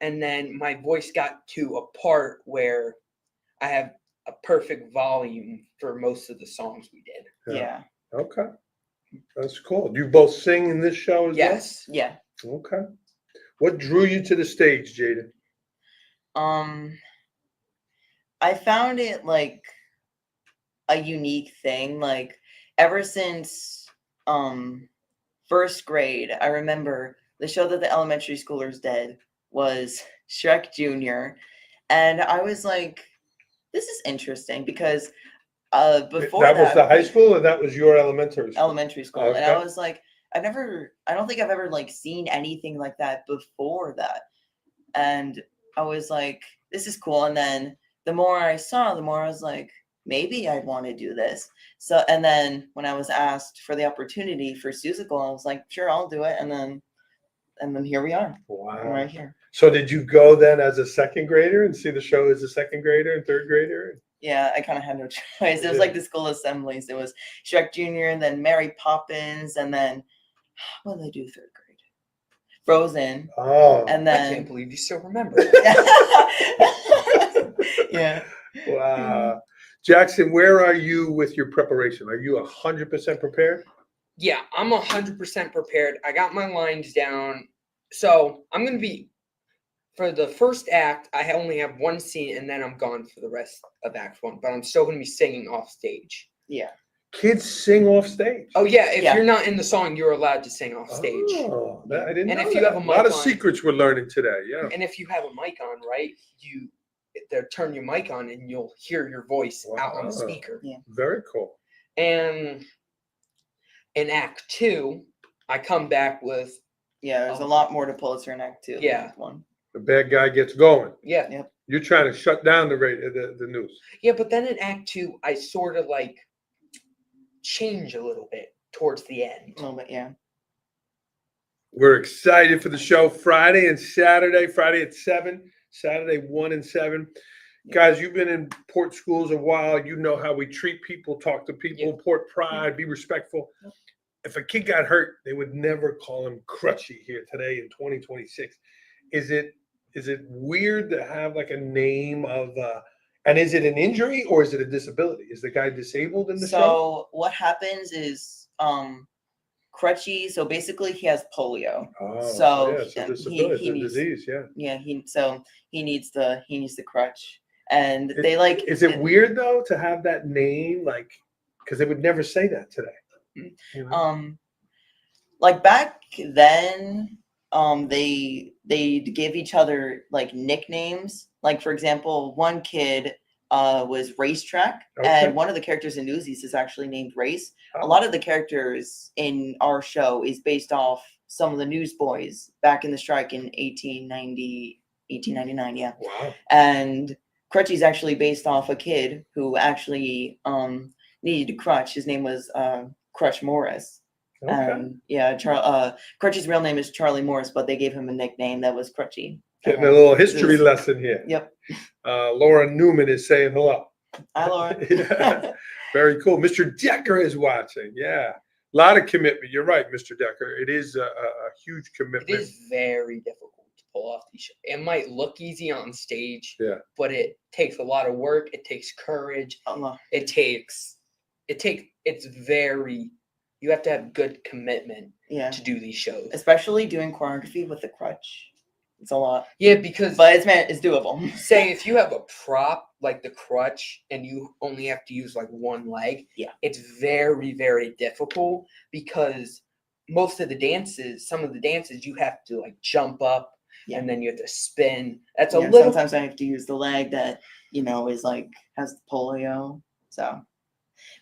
and then my voice got to a part where I have a perfect volume for most of the songs we did. Yeah. Okay. That's cool. Do you both sing in this show as Yes. Yeah. well? Okay. What drew you to the stage, Jaden? I found it like a unique thing. Like ever since first grade, I remember the show that the elementary schoolers did was Shrek Jr. And I was like, this is interesting because before that was the high school, or that was your elementary school? elementary school. And I Okay. was like, I don't think I've ever like seen anything like that before that. And I was like, this is cool. And then the more I saw, the more I was like, maybe I'd want to do this. So, and then when I was asked for the opportunity for Susical, I was like, sure, I'll do it. And then here we are. Wow. I'm right here. So did you go then as a second grader and see the show as a second grader and third grader? Yeah, I kind of had no choice. It was like the school assemblies. It was Shrek Jr. and then Mary Poppins. And then what did they do third grade? Frozen. Oh. And I can't then believe you still remember. yeah. Wow. Jackson, where are you with your preparation? Are you 100% prepared? Yeah, I'm 100% prepared. I got my lines down. So I'm going to be, for the first act, I only have one scene, and then I'm gone for the rest of Act 1. But I'm still going to be singing off stage. Yeah. Kids sing off stage. Oh, yeah. If Yeah. you're not in the song, you're allowed to sing off stage. Oh, I didn't And know if you that. have a a lot mic of on- secrets we're learning today. Yeah. And if you have a mic on, right, they'll turn your mic on, and you'll hear your voice out on the Wow. speaker. Yeah. Very cool. And in Act 2, I come back with, Yeah, there's a lot more to Pulitzer in Act 2. Yeah. One. The bad guy gets going. yeah. You're trying to shut down the news. Yeah, but then in Act 2, I sort of like change a little bit towards the end. A little bit, yeah. We're excited for the show Friday and Saturday. Friday at 7, Saturday 1 and 7. Guys, you've been in Port schools a while. You know how we treat people, talk to people, Port pride, be respectful. If a kid got hurt, they would never call him crutchy here today in 2026. Is it weird to have like a name of and is it an injury or is it a disability? Is the guy disabled in the show? So what happens is crutchy, so basically he has polio. Oh, so yeah, it's a he disability, it's a needs- disease, yeah. Yeah, he needs the crutch. And they like Is it weird though to have that name, like, because they would never say that today? You know? like back then they give each other like nicknames. Like for example, one kid was Racetrack, Okay. and one of the characters in Newsies is actually named Race. Oh. A lot of the characters in our show is based off some of the newsboys back in the strike in 1899, yeah. Wow. And Crutchy's actually based off a kid who actually needed a crutch. His name was Crutch Morris. Okay. Yeah, Crutchy's real name is Charlie Morris, but they gave him a nickname that was Crutchy. Getting a little history lesson here. Yep. Laura Newman is saying hello. Hi, Laura. Yeah. Very cool. Mr. Decker is watching. Yeah. A lot of commitment. You're right, Mr. Decker. It is a huge commitment. It is very difficult to pull off these shows. It might look easy on stage, Yeah. but it takes a lot of work. It takes courage. You have to have good commitment Yeah. to do these shows. Especially doing choreography with the crutch. It's a lot. Yeah, because But it's doable. say if you have a prop like the crutch and you only have to use like one leg, Yeah. it's very, very difficult because some of the dances you have to like jump up and then you have to spin. That's a Yeah, little sometimes I have to use the leg that, is like has polio. So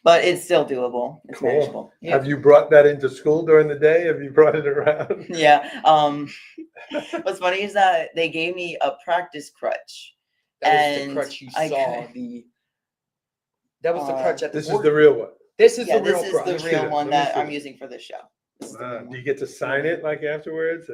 but it's still doable. It's Cool. manageable. Yeah. Have you brought that into school during the day? Have you brought it around? Yeah. What's funny is that they gave me a practice crutch. that was the and crutch you I saw. ca- That was the crutch at the This is board. the real one. This is Yeah, the real this crutch. is the real one Let me that see I'm it. using for this show. This is the real Do one. you get to sign it like afterwards?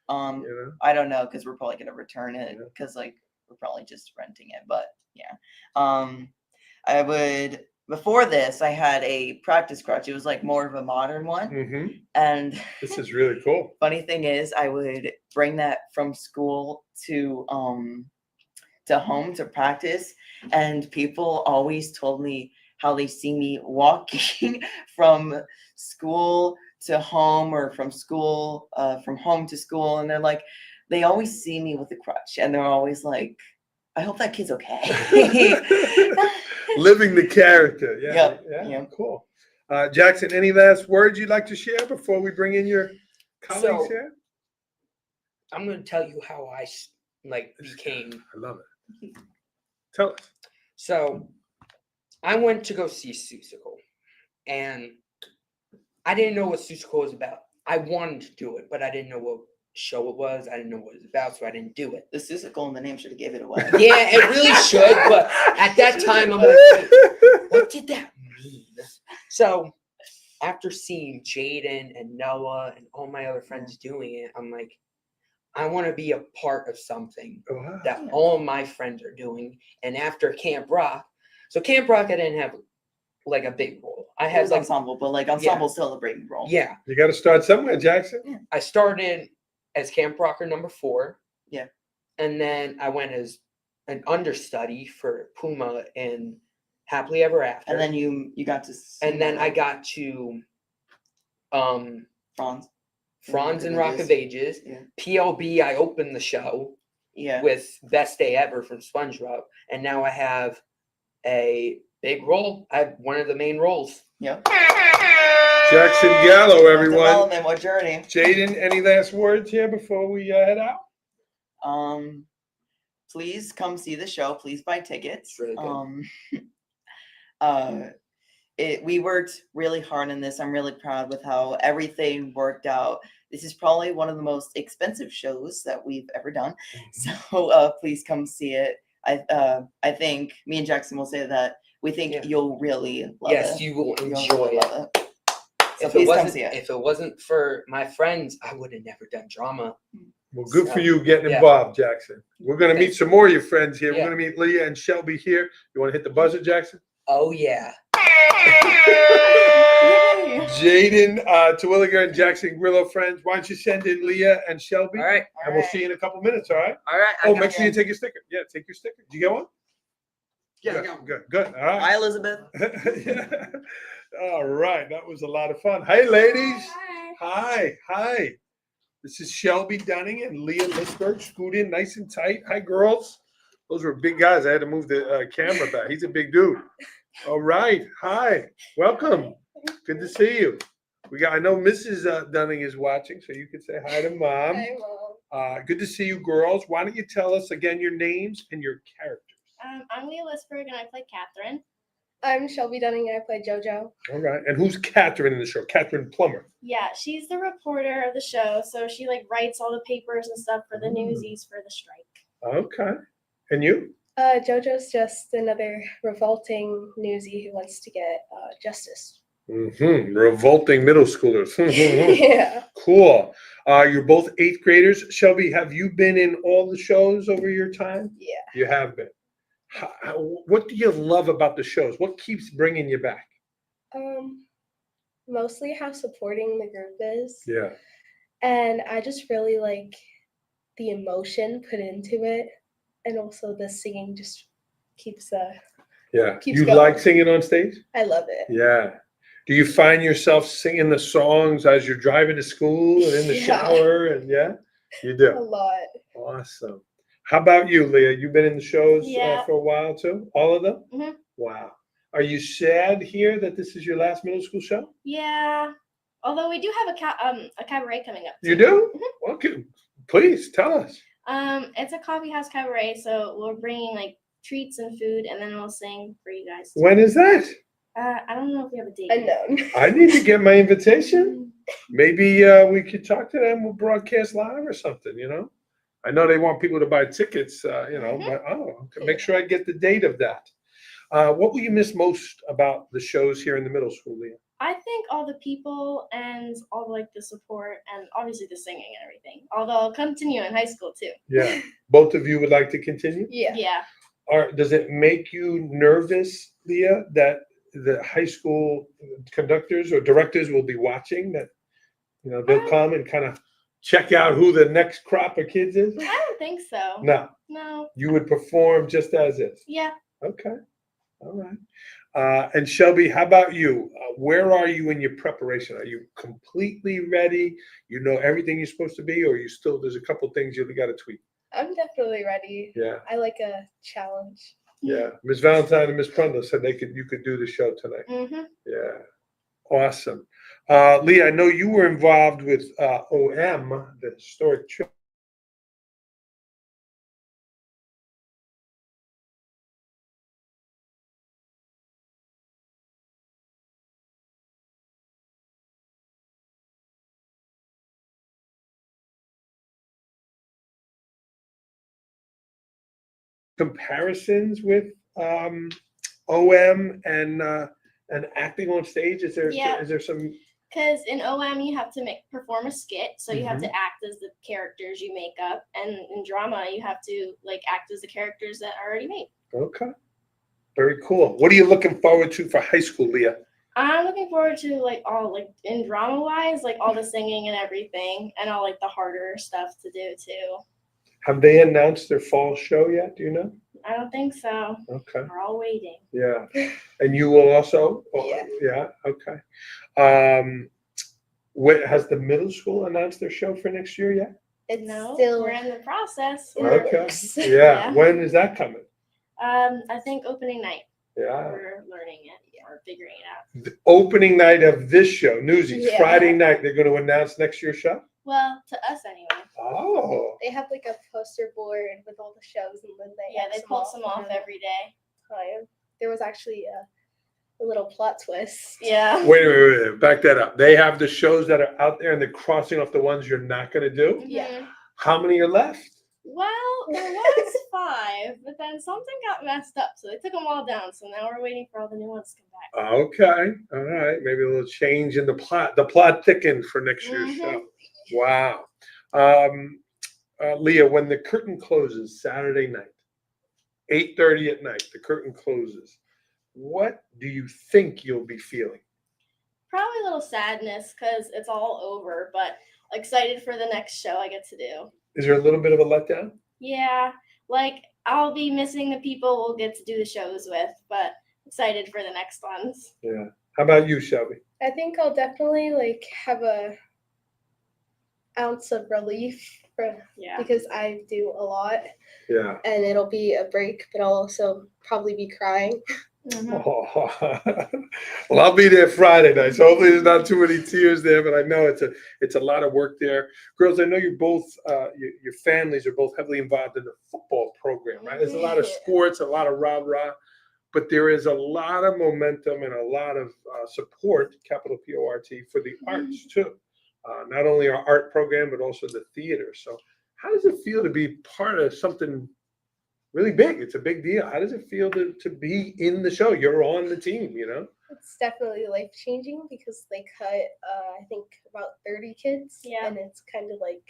Um, You know? I don't know because we're probably gonna return it Yeah. because like we're probably just renting it. But yeah, I would. Before this, I had a practice crutch. It was like more of a modern one, Mm-hmm. and This is really cool. funny thing is, I would bring that from school to home to practice, and people always told me how they see me walking from school to home or from school from home to school, and they're like, they always see me with a crutch, and they're always like, I hope that kid's okay. Living the character. Yeah. Yep, Yeah. yep. Cool. Jackson, any last words you'd like to share before we bring in your colleagues So- here? I'm gonna tell you how I became. I love it. Tell us. So I went to go see Seussical, and I didn't know what Seussical was about. I wanted to do it, but I didn't know what show it was. I didn't know what it was about, so I didn't do it. The Seussical in the name should have gave it away. Yeah, it really should, but at that time, I'm like, what did that mean? So after seeing Jaden and Noah and all my other friends doing it, I'm like, I want to be a part of something Wow. that Yeah. all my friends are doing. And after Camp Rock, so Camp Rock, I didn't have like a big role. I It had was like, ensemble, but like ensemble still a big role. yeah, You got to start somewhere, Jackson. I started as Camp Rocker number 4. Yeah. And then I went as an understudy for Puma in Happily Ever After. And then you got to and then I like, got to Franz. Franz and Rock Rock of of Ages. Yeah. PLB, I opened the show Yeah. with Best Day Ever from SpongeBob. And now I have a big role. I have one of the main roles. Yep. Jackson Gallo, everyone. Development, what journey? Jaden, any last words here before we head out? Please come see the show. Please buy tickets. It's really good. We worked really hard on this. I'm really proud with how everything worked out. This is probably one of the most expensive shows that we've ever done. So please come see it. I think me and Jackson will say that we think Yeah. you'll really love Yes, it. you will You'll enjoy really it. love it. So If please it come wasn't, see it. if it wasn't for my friends, I would have never done drama. Well, good for So, you getting yeah. involved, Jackson. We're going to meet Thanks. some more of your friends here. Yeah. We're going to meet Leah and Shelby here. You want to hit the buzzer, Jackson? Oh yeah. Jaden, Terwilliger, and Jackson Grillo friends. Why don't you send in Leah and Shelby? All right. And we'll see you in a couple minutes, all right? All right. Oh, make sure you take your sticker. Yeah, take your sticker. Did you get one? Yeah, Good. All right. Hi, Elizabeth. Yeah. All right. That was a lot of fun. Hey, ladies. Hi. This is Shelby Dunning and Leah Lisberg. Scoot in nice and tight. Hi, girls. Those were big guys. I had to move the camera back. He's a big dude. All right. Hi. Welcome. Good to see you. I know Mrs. Dunning is watching, so you can say hi to Mom. Hi, Mom. Good to see you, girls. Why don't you tell us again your names and your characters? I'm Leah Lisberg and I play Catherine. I'm Shelby Dunning and I play JoJo. All right. And who's Catherine in the show? Catherine Plummer. Yeah, she's the reporter of the show, so she like writes all the papers and stuff for the newsies for the strike. Okay. And you? JoJo's just another revolting newsie who wants to get justice. Mm-hmm. Revolting middle schoolers. Yeah. Cool. You're both 8th graders. Shelby, have you been in all the shows over your time? Yeah. You have been. What do you love about the shows? What keeps bringing you back? Mostly how supporting the group is. Yeah. And I just really like the emotion put into it. And also the singing just keeps Yeah. Keeps You going. like singing on stage? I love it. Yeah. Do you find yourself singing the songs as you're driving to school and in the Yeah. shower? And yeah, you A do. lot. Awesome. How about you, Leah? You've been in the shows Yeah. for a while too? All of them? Mhm. Wow. Are you sad here that this is your last middle school show? Yeah, although we do have a cabaret coming up. You too. do? Okay. Please tell us. It's a coffee house cabaret, so we're bringing like treats and food, and then we'll sing for you guys. When is that? I don't know if we have a date. yet. Unknown. I need to get my invitation. Maybe we could talk to them. We'll broadcast live or something, you know? I know they want people to buy tickets, you know, but okay. Make sure I get the date of that. What will you miss most about the shows here in the middle school, Leah? I think all the people and all like the support and obviously the singing and everything. Although I'll continue in high school too. Yeah. Both of you would like to continue? Yeah. Does it make you nervous, Leah, that the high school conductors or directors will be watching, that, you know, they'll come and kind of check out who the next crop of kids is? I don't think so. No. No. You would perform just as is? Yeah. Okay. All right. And Shelby, how about you? Where are you in your preparation? Are you completely ready? You know everything you're supposed to be, or there's a couple things you got to tweak? I'm definitely ready. Yeah. I like a challenge. Yeah. Miss Valentine and Miss Prundl said you could do the show tonight. Mm-hmm. Yeah. Awesome. Leah, I know you were involved with OM, the historic trip. Comparisons with OM and acting on stage. Is there some? Because in OM you have to perform a skit, so you have Mhm. to act as the characters you make up, and in drama you have to like act as the characters that are already made. Okay. Very cool. What are you looking forward to for high school, Leah? I'm looking forward to like all like in drama wise, like all the singing and everything, and all like the harder stuff to do too. Have they announced their fall show yet? Do you know? I don't think so. Okay. We're all waiting. Yeah. And you will also? Yeah. Yeah. Okay. Has the middle school announced their show for next year yet? It's No, still we're in the process. in the Okay. works. Yeah. Yeah. When is that coming? I think opening night. Yeah. We're learning it or figuring it out. The opening night of this show, Newsies, Yeah. Friday night, they're going to announce next year's show? Well, to us anyway. Oh. They have like a poster board with all the shows, and then they Yeah, they pull some off every every day. time. There was actually a little plot twist. Yeah. Wait. Back that up. They have the shows that are out there and they're crossing off the ones you're not going to do? Yeah. Mhm. How many are left? Well, there was 5, but then something got messed up, so they took them all down. So now we're waiting for all the new ones to come back. Okay. All right. Maybe a little change in the plot. The plot thickened for next year's Mhm. show. Wow. Leah, when the curtain closes Saturday night, 8:30 at night, the curtain closes. What do you think you'll be feeling? Probably a little sadness because it's all over, but excited for the next show I get to do. Is there a little bit of a letdown? Yeah, like I'll be missing the people we'll get to do the shows with, but excited for the next ones. Yeah. How about you, Shelby? I think I'll definitely like have a ounce of relief Yeah. because I do a lot, Yeah. and it'll be a break, but I'll also probably be crying. Mhm. Well, I'll be there Friday night, so hopefully there's not too many tears there. But I know it's a lot of work there. Girls, I know you're both your families are both heavily involved in the football program, right? There's a lot of sports, a lot of rah-rah, but there is a lot of momentum and a lot of support, capital P-O-R-T, for the arts too. Not only our art program, but also the theater. So how does it feel to be part of something really big? It's a big deal. How does it feel to be in the show? You're on the team, you know? It's definitely life changing because they cut, I think, about 30 kids. Yeah. And it's kind of like,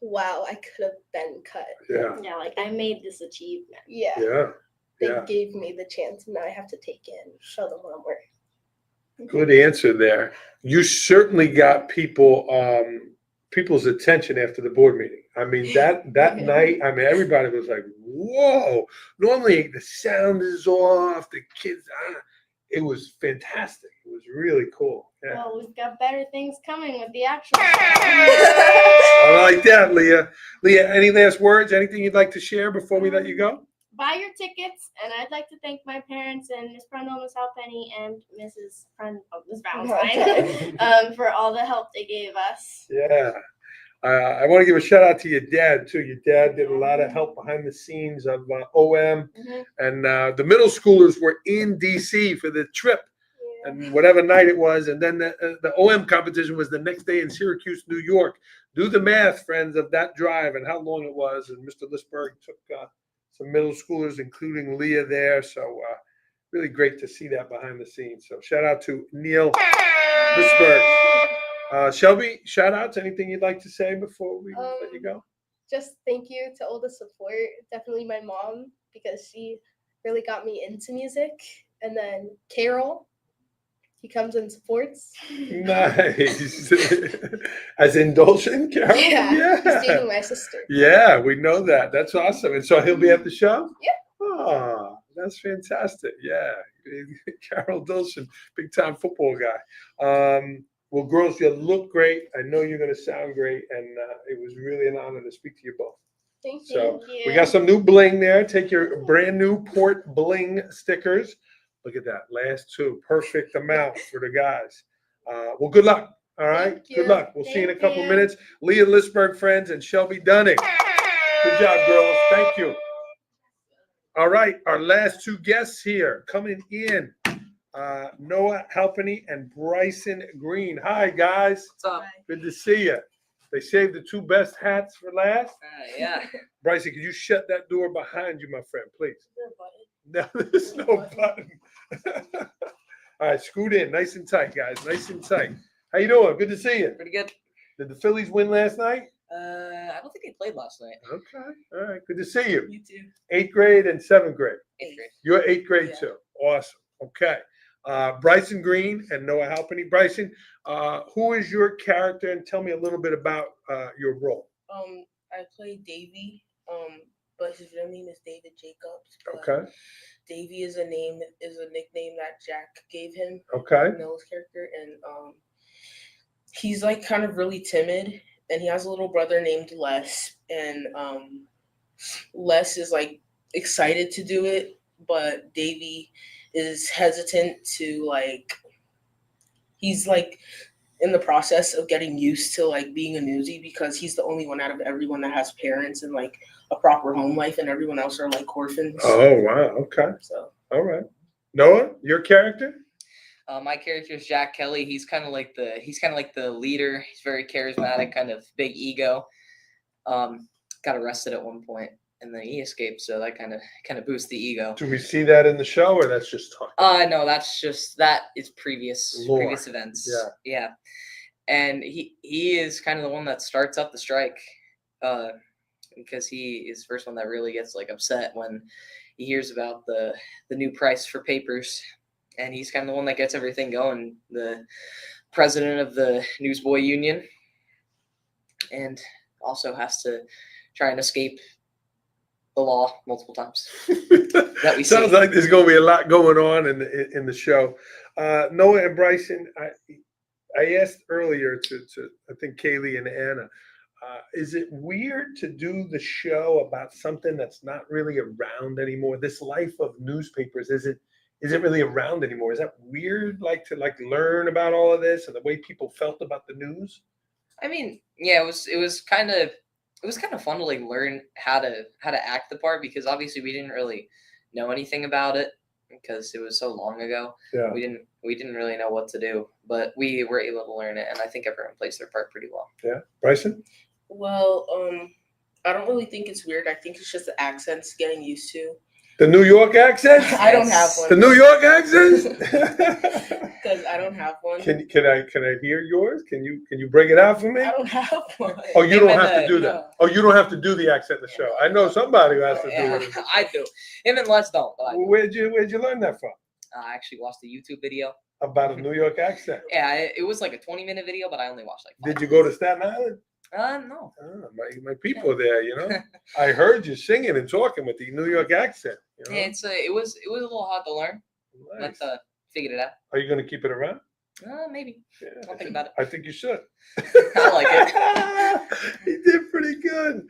wow, I could have been cut. Yeah. Yeah, like I made this achievement. Yeah. Yeah. They Yeah. gave me the chance, and now I have to take it and show them what I'm worth. Good answer there. You certainly got people's attention after the board meeting. I mean, that night, I mean, everybody was like, whoa. Normally the sound is off, the kids, it was fantastic. It was really cool. Yeah. Well, we've got better things coming with the actual show. I like that, Leah. Leah, any last words? Anything you'd like to share before we let you go? Buy your tickets, and I'd like to thank my parents and Miss Prundl, Miss Halpenny, and Miss Valentine for all the help they gave us. Yeah. I want to give a shout out to your dad too. Your dad did a lot of help behind the scenes of OM, Mhm. and the middle schoolers were in DC for the trip, Yeah. and whatever night it was, and then the OM competition was the next day in Syracuse, New York. Do the math, friends, of that drive and how long it was. And Mr. Lisberg took some middle schoolers, including Leah, there. So really great to see that behind the scenes. So shout out to Neil Lisberg. Shelby, shout outs. Anything you'd like to say before we let you go? Just thank you to all the support. Definitely my mom, because she really got me into music. And then Carol, he comes and supports. Nice. As indulgent, Carol? Yeah, he's dating my sister. Yeah, we know that. That's awesome. And so he'll be at the show? Yeah. Oh, that's fantastic. Yeah. Carol Dulcin, big time football guy. Well, girls, you look great. I know you're going to sound great. And it was really an honor to speak to you both. Thank you. So we got some new bling there. Take your brand new Port Bling stickers. Look at that. Last two. Perfect amount for the guys. Well, good luck. All right. Thank Good you. luck. We'll see you in a Thank couple you. minutes. Leah Lisberg, friends, and Shelby Dunning. Good job, girls. Thank you. All right. Our last two guests here coming in. Noah Halpenny and Bryson Green. Hi, guys. What's up? Good to see you. They saved the two best hats for last. Yeah. Bryson, could you shut that door behind you, my friend, please? No, there's no button. All right, scoot in, nice and tight, guys, nice and tight. How you doing? Good to see you. Pretty good. Did the Phillies win last night? I don't think they played last night. Okay, all right, good to see you. You too. 8th grade and 7th grade. 8th grade. You're 8th grade Yeah. too. Awesome. Okay. Bryson Green and Noah Halpenny. Bryson, who is your character, and tell me a little bit about your role. I play Davy, but his real name is David Jacobs. But Okay. Davy is a nickname that Jack gave him, Okay. Noah's character, and he's like kind of really timid, and he has a little brother named Les, and Les is like excited to do it, but Davy is hesitant to he's like in the process of getting used to like being a newsie, because he's the only one out of everyone that has parents and like a proper home life, and everyone else are like orphans. Oh, wow. Okay. So All right. Noah, your character? My character is Jack Kelly. He's kind of like the leader. He's very charismatic, kind of big ego. Got arrested at one point, and then he escaped. So that kind of boosts the ego. Do we see that in the show, or that's just talk? No, that is previous Lore. events. Yeah. Yeah. And he is kind of the one that starts up the strike, because he is the first one that really gets like upset when he hears about the new price for papers. And he's kind of the one that gets everything going, the president of the Newsboy Union, and also has to try and escape the law multiple times. That we Sounds see. like there's going to be a lot going on in the show. Noah and Bryson, I asked earlier to I think Kaylee and Anna, is it weird to do the show about something that's not really around anymore? This life of newspapers, isn't really around anymore. Is that weird, to learn about all of this and the way people felt about the news? I mean, yeah, it was kind of fun to like learn how to act the part, because obviously we didn't really know anything about it because it was so long ago. Yeah. We didn't really know what to do, but we were able to learn it, and I think everyone plays their part pretty well. Yeah. Bryson? well, I don't really think it's weird. I think it's just the accents getting used to. The New York accent? I don't have one. The New York accent? Because I don't have one. Can I hear yours? Can you bring it out for me? I don't have one. Oh, you Him don't and have to do no. that. Oh, you don't have to do the accent in the show. I know somebody who has to do Yeah, it. I do. Him and Les don't. But I do. Where'd you learn that from? I actually watched the YouTube video. About a New York accent. Yeah, it was like a 20-minute video, but I only watched like 5 Did you go to Staten Island? No. Oh, my people there, I heard you singing and talking with the New York accent. Yeah, it was a little hard to learn, Nice. but figured it out. Are you going to keep it around? Maybe. Yeah, I'll think about it. I think you should. I like it. He did pretty good.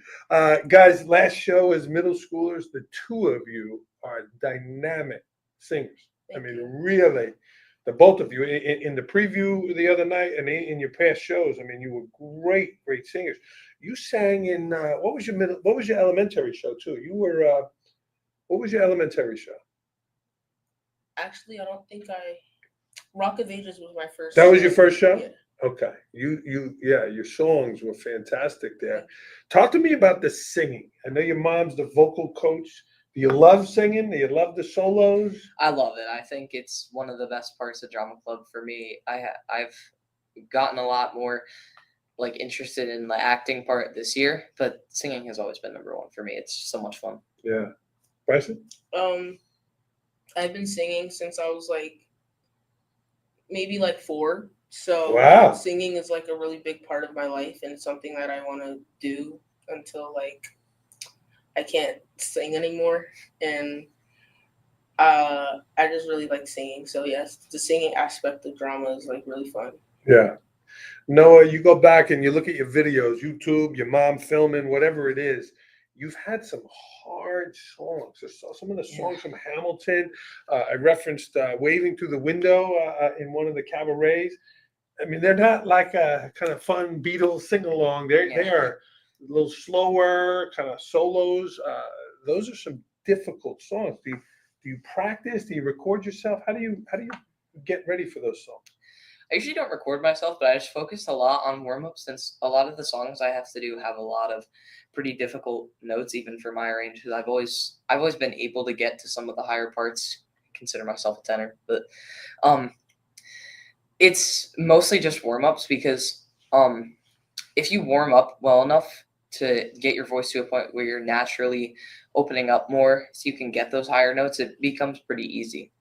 Guys, last show as middle schoolers, the two of you are dynamic singers. Thank I mean, you. really, the both of you. In the preview the other night and in your past shows, I mean, you were great singers. You sang in, what was your elementary show too? You were, what was your elementary show? Actually, I don't think Rock of Ages was my first. That was your first show? Yeah. Okay. Your songs were fantastic there. Talk to me about the singing. I know your mom's the vocal coach. Do you love singing? Do you love the solos? I love it. I think it's one of the best parts of drama club for me. I've gotten a lot more like interested in the acting part this year, but singing has always been number one for me. It's just so much fun. Yeah. Bryson? I've been singing since I was like maybe like 4. So Wow. singing is like a really big part of my life, and it's something that I want to do until like I can't sing anymore. And I just really like singing. So yes, the singing aspect of drama is like really fun. Yeah. Noah, you go back and you look at your videos, YouTube, your mom filming, whatever it is. You've had some hard songs. I saw some of the songs from Hamilton. I referenced "Waving Through the Window" in one of the cabarets. I mean, they're not like a kind of fun Beatles sing along. They are a little slower, kind of solos. Those are some difficult songs. Do you practice? Do you record yourself? How do you get ready for those songs? I usually don't record myself, but I just focused a lot on warm-up since a lot of the songs I have to do have a lot of pretty difficult notes, even for my range. Because I've always been able to get to some of the higher parts. Consider myself a tenor, but it's mostly just warm-ups because if you warm up well enough to get your voice to a point where you're naturally opening up more, so you can get those higher notes, it becomes pretty easy.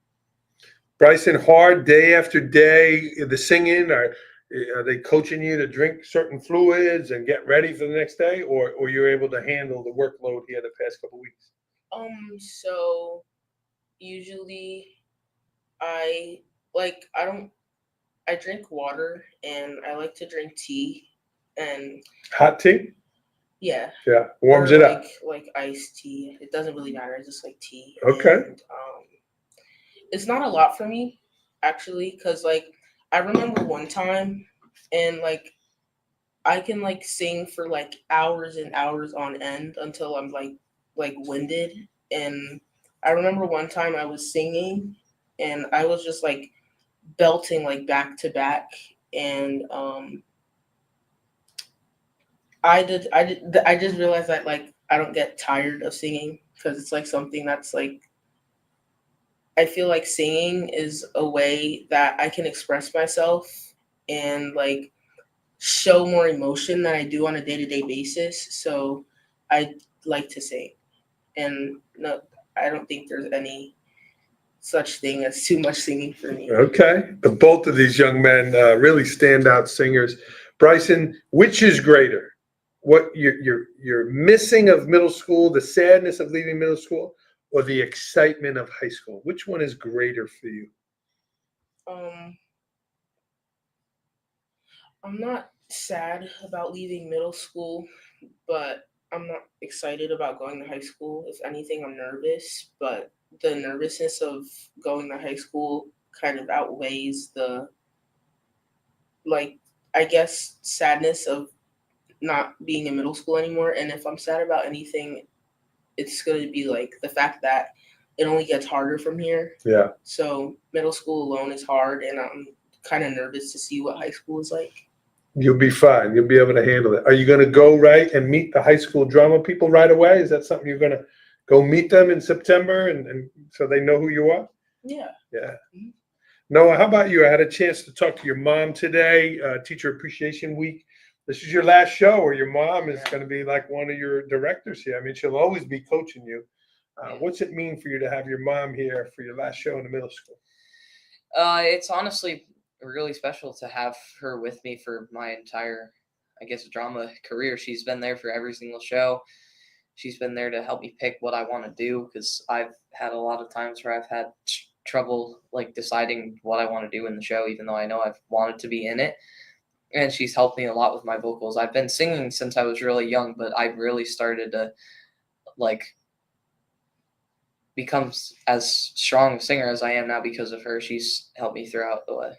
Bryson, hard day after day, the singing, are they coaching you to drink certain fluids and get ready for the next day, or you're able to handle the workload here the past couple of weeks? So usually I drink water, and I like to drink tea, and Hot tea? yeah, Warms or it up. like iced tea. It doesn't really matter. It's just like tea. Okay. And, it's not a lot for me, actually, because like I remember one time, and like I can like sing for like hours and hours on end until I'm like winded. And I remember one time I was singing, and I was just like belting like back to back, and I just realized that like I don't get tired of singing because it's like something that's like I feel like singing is a way that I can express myself and like show more emotion than I do on a day-to-day basis. So I like to sing, and no, I don't think there's any such thing as too much singing for me. Okay. But both of these young men really standout singers. Bryson, which is greater? What you're missing of middle school, the sadness of leaving middle school, or the excitement of high school? Which one is greater for you? I'm not sad about leaving middle school, but I'm not excited about going to high school. If anything, I'm nervous, but the nervousness of going to high school kind of outweighs the, like, I guess, sadness of not being in middle school anymore. And if I'm sad about anything, it's going to be like the fact that it only gets harder from here. Yeah. So middle school alone is hard, and I'm kind of nervous to see what high school is like. You'll be fine. You'll be able to handle it. Are you going to go right and meet the high school drama people right away? Is that something you're going to go meet them in September and so they know who you are? Yeah. Yeah. Noah, how about you? I had a chance to talk to your mom today, Teacher Appreciation Week. This is your last show, or your mom is going to be like one of your directors here. I mean, she'll always be coaching you. What's it mean for you to have your mom here for your last show in the middle school? It's honestly really special to have her with me for my entire, I guess, drama career. She's been there for every single show. She's been there to help me pick what I want to do, because I've had a lot of times where I've had trouble like deciding what I want to do in the show, even though I know I've wanted to be in it. And she's helped me a lot with my vocals. I've been singing since I was really young, but I really started to like become as strong a singer as I am now because of her. She's helped me throughout the way.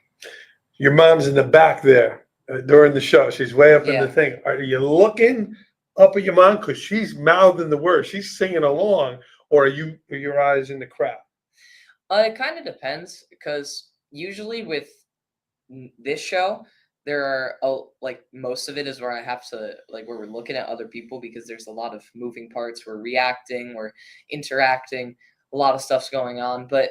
Your mom's in the back there during the show. She's way up in the thing. Are you looking up at your mom because she's mouthing the words? She's singing along, or are your eyes in the crowd? It kind of depends, because usually with this show, there are like most of it is where I have to like where we're looking at other people because there's a lot of moving parts. We're reacting, we're interacting, a lot of stuff's going on. But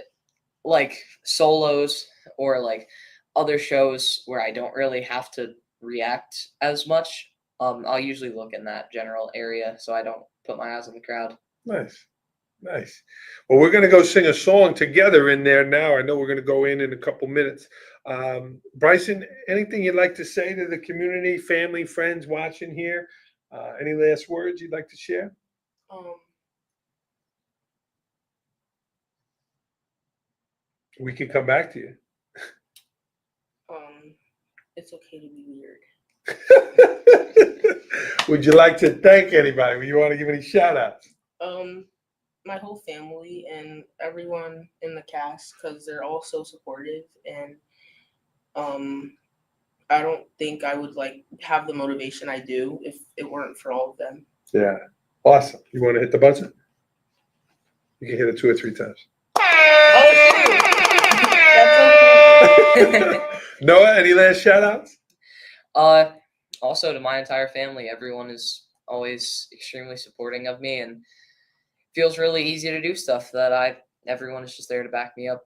like solos or like other shows where I don't really have to react as much, I'll usually look in that general area so I don't put my eyes on the crowd. Nice. Nice. Well, we're going to go sing a song together in there now. I know we're going to go in a couple minutes. Bryson, anything you'd like to say to the community, family, friends watching here? Any last words you'd like to share? We can come back to you. It's okay to be weird. Would you like to thank anybody? Would you want to give any shout outs? My whole family and everyone in the cast, because they're all so supportive, and I don't think I would like have the motivation I do if it weren't for all of them. Yeah. Awesome. You want to hit the buzzer? You can hit it 2 or 3 times. Noah, any last shout outs? Also to my entire family, everyone is always extremely supporting of me and feels really easy to do stuff that everyone is just there to back me up.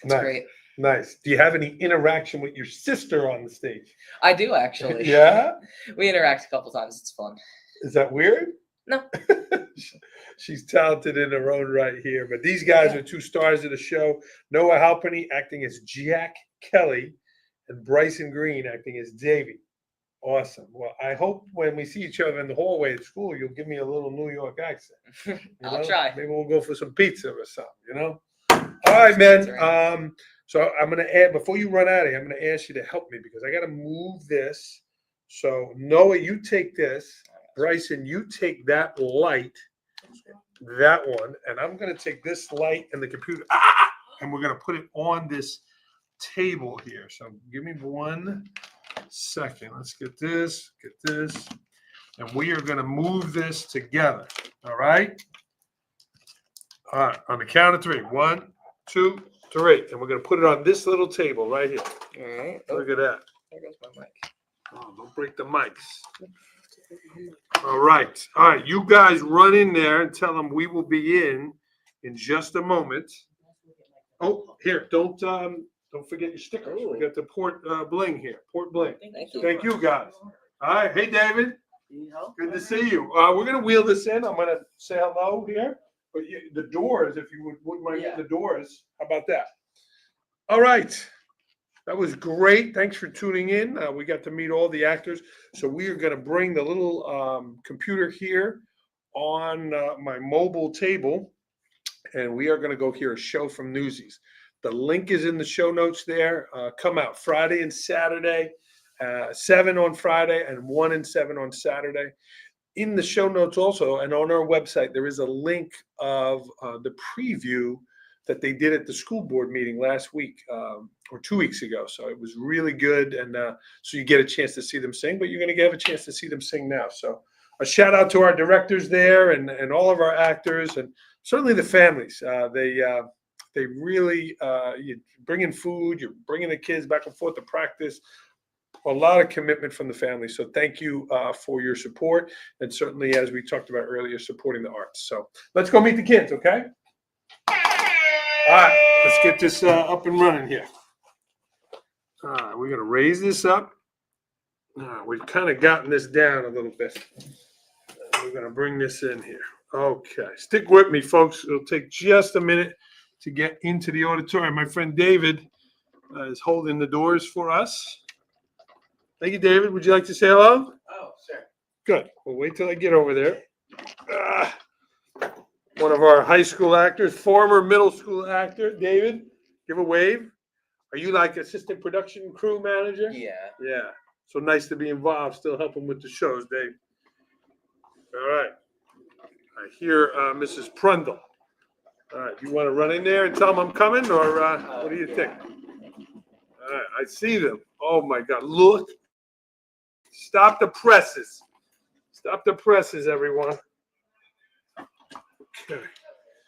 It's Nice. great. Nice. Do you have any interaction with your sister on the stage? I do actually. Yeah? We interact a couple times. It's fun. Is that weird? No. She's talented in her own right here. But these guys are 2 stars of the show. Noah Halpenny acting as Jack Kelly and Bryson Green acting as Davey. Awesome. Well, I hope when we see each other in the hallway at school, you'll give me a little New York accent. I'll try. Maybe we'll go for some pizza or something, All right, man. So I'm going to add, before you run out of here, I'm going to ask you to help me because I got to move this. So Noah, you take this. Bryson, you take that light, that one, and I'm going to take this light and the computer, and we're going to put it on this table here. So give me 1 second. Let's get this, and we are going to move this together. All right? All right, on the count of 3. 1, 2, 3. And we're going to put it on this little table right here. All right. Look at that. There goes my mic. Oh, don't break the mics. All right. All right. You guys run in there and tell them we will be in just a moment. Oh, here. Don't forget your stickers. We got the Port Bling here. Port Bling. Thank you. Thank you, guys. All right. Hey, David. Good to see you. We're going to wheel this in. I'm going to say hello here. But the doors, if you wouldn't mind getting the doors. How about that? All right. That was great. Thanks for tuning in. We got to meet all the actors. So we are going to bring the little computer here on my mobile table, and we are going to go hear a show from Newsies. The link is in the show notes there. Come out Friday and Saturday, 7 on Friday and 1 and 7 on Saturday. In the show notes also, and on our website, there is a link of the preview that they did at the school board meeting last week or 2 weeks ago. So it was really good. And so you get a chance to see them sing, but you're going to have a chance to see them sing now. So a shout out to our directors there and all of our actors and certainly the families. They really, you bring in food, you're bringing the kids back and forth to practice. A lot of commitment from the family. So thank you for your support. And certainly, as we talked about earlier, supporting the arts. So let's go meet the kids, okay? All right, let's get this up and running here. All right, we're going to raise this up. We've kind of gotten this down a little bit. We're going to bring this in here. Okay, stick with me, folks. It'll take just a minute to get into the auditorium. My friend David is holding the doors for us. Thank you, David. Would you like to say hello? Oh, sure. Good. We'll wait till I get over there. One of our high school actors, former middle school actor, David. Give a wave. Are you like assistant production crew manager? Yeah. Yeah. So nice to be involved, still helping with the shows, Dave. All right. I hear Mrs. Prundl. All right. You want to run in there and tell them I'm coming, or what do you think? All right. I see them. Oh, my God. Look. Stop the presses. Stop the presses, everyone. Okay.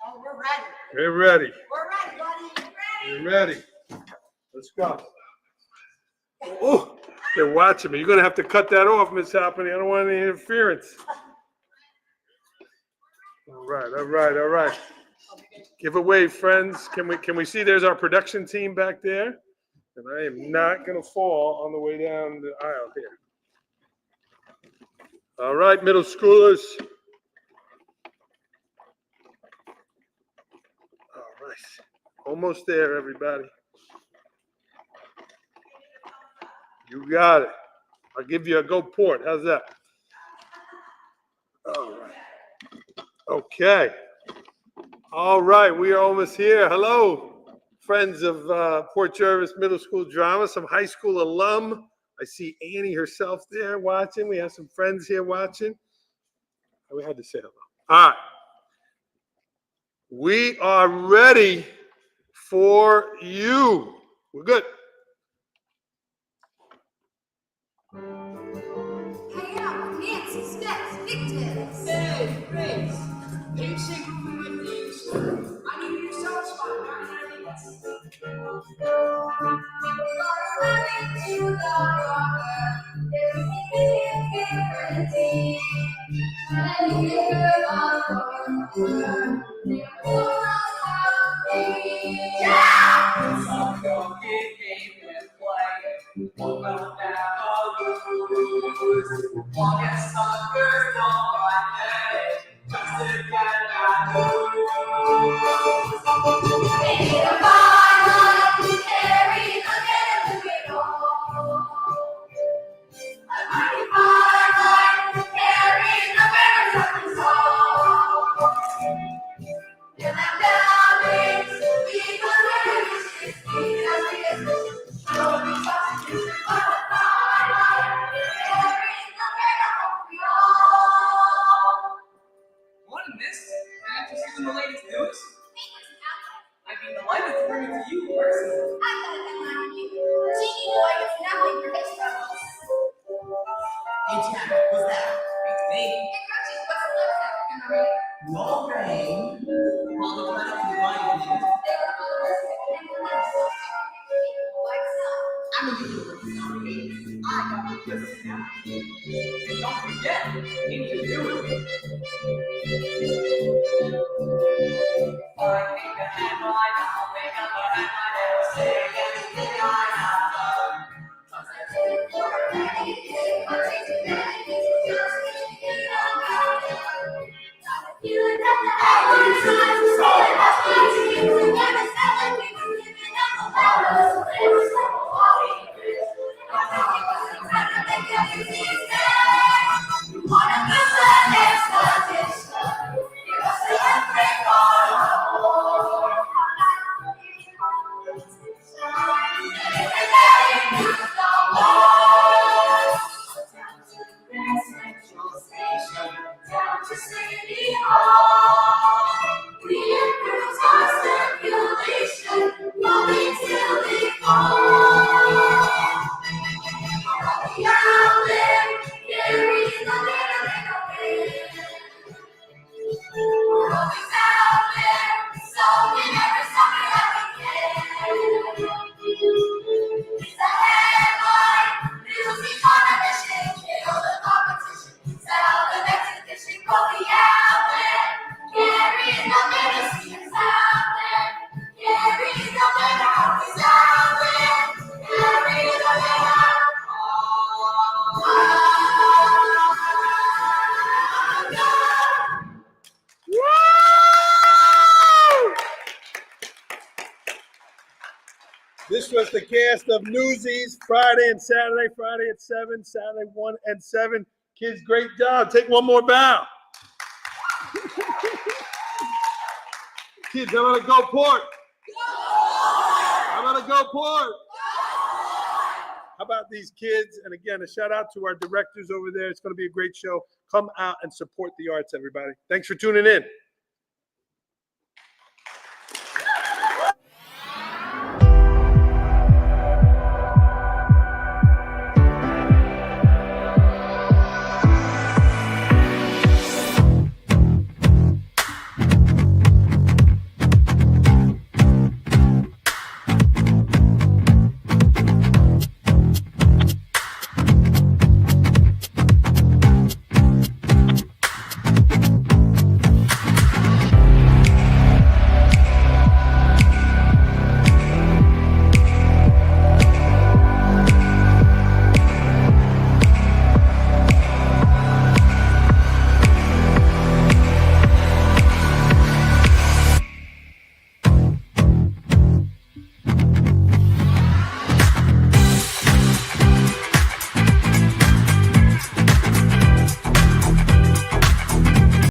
Oh, we're ready. We're ready. We're ready, buddy. We're ready. Let's go. Oh, they're watching me. You're going to have to cut that off, Miss Halpenny. I don't want any interference. All right, all right, all right. Give a wave, friends. Can we see there's our production team back there? And I am not going to fall on the way down the aisle here. All right, middle schoolers. All right. Almost there, everybody. You got it. I'll give you a go port. How's that? All right. Okay. All right. We are almost here. Hello, friends of Port Jervis Middle School Drama, some high school alum. I see Annie herself there watching. We have some friends here watching. We had to say hello. All right. We are ready for you. We're good. Hang out with Nancy, Steps, Victims. Hey, Grace. Pink shaker for my things. I need your soft spot. I'd be delighted to bring it to you personally. I got it behind you. Genie boy, it's now in your face troubles. Hey, Jack, who's that? It's me. Hey, Crunchy, what's the left that we're gonna read? Lorraine. Well, the planet is lying to you. They were all the rest of it, and the left so like some. I'm a universe. I got the business now. Don't forget, you need to do it. I make a headline, I'll make up a headline, and I'll say anything I have. Cause I did it for a penny, I take it back, it's just me, you know how it is. Got a feeling that the headline's trying to say it has to be you, and it's not like we were living on the water, so there was no walking. I know it wasn't time to make everything sad. You wanna move the next edition, you must say every part of the war. Down to City Hall, we improved our circulation, moving till the fall. The outlet, carrying the little wind. We're always out there, so we never stop it we can. It's a headline, music on a mission, kill the competition, sell the next edition, go the outlet, carrying the medicine, it's out there, carrying the winner, always out there, carrying the winner. This was the cast of Newsies, Friday and Saturday, Friday at 7, Saturday 1 and 7. Kids, great job. Take one more bow. Kids, how about a go Port? How about a go Port? How about these kids? And again, a shout out to our directors over there. It's going to be a great show. Come out and support the arts, everybody. Thanks for tuning in.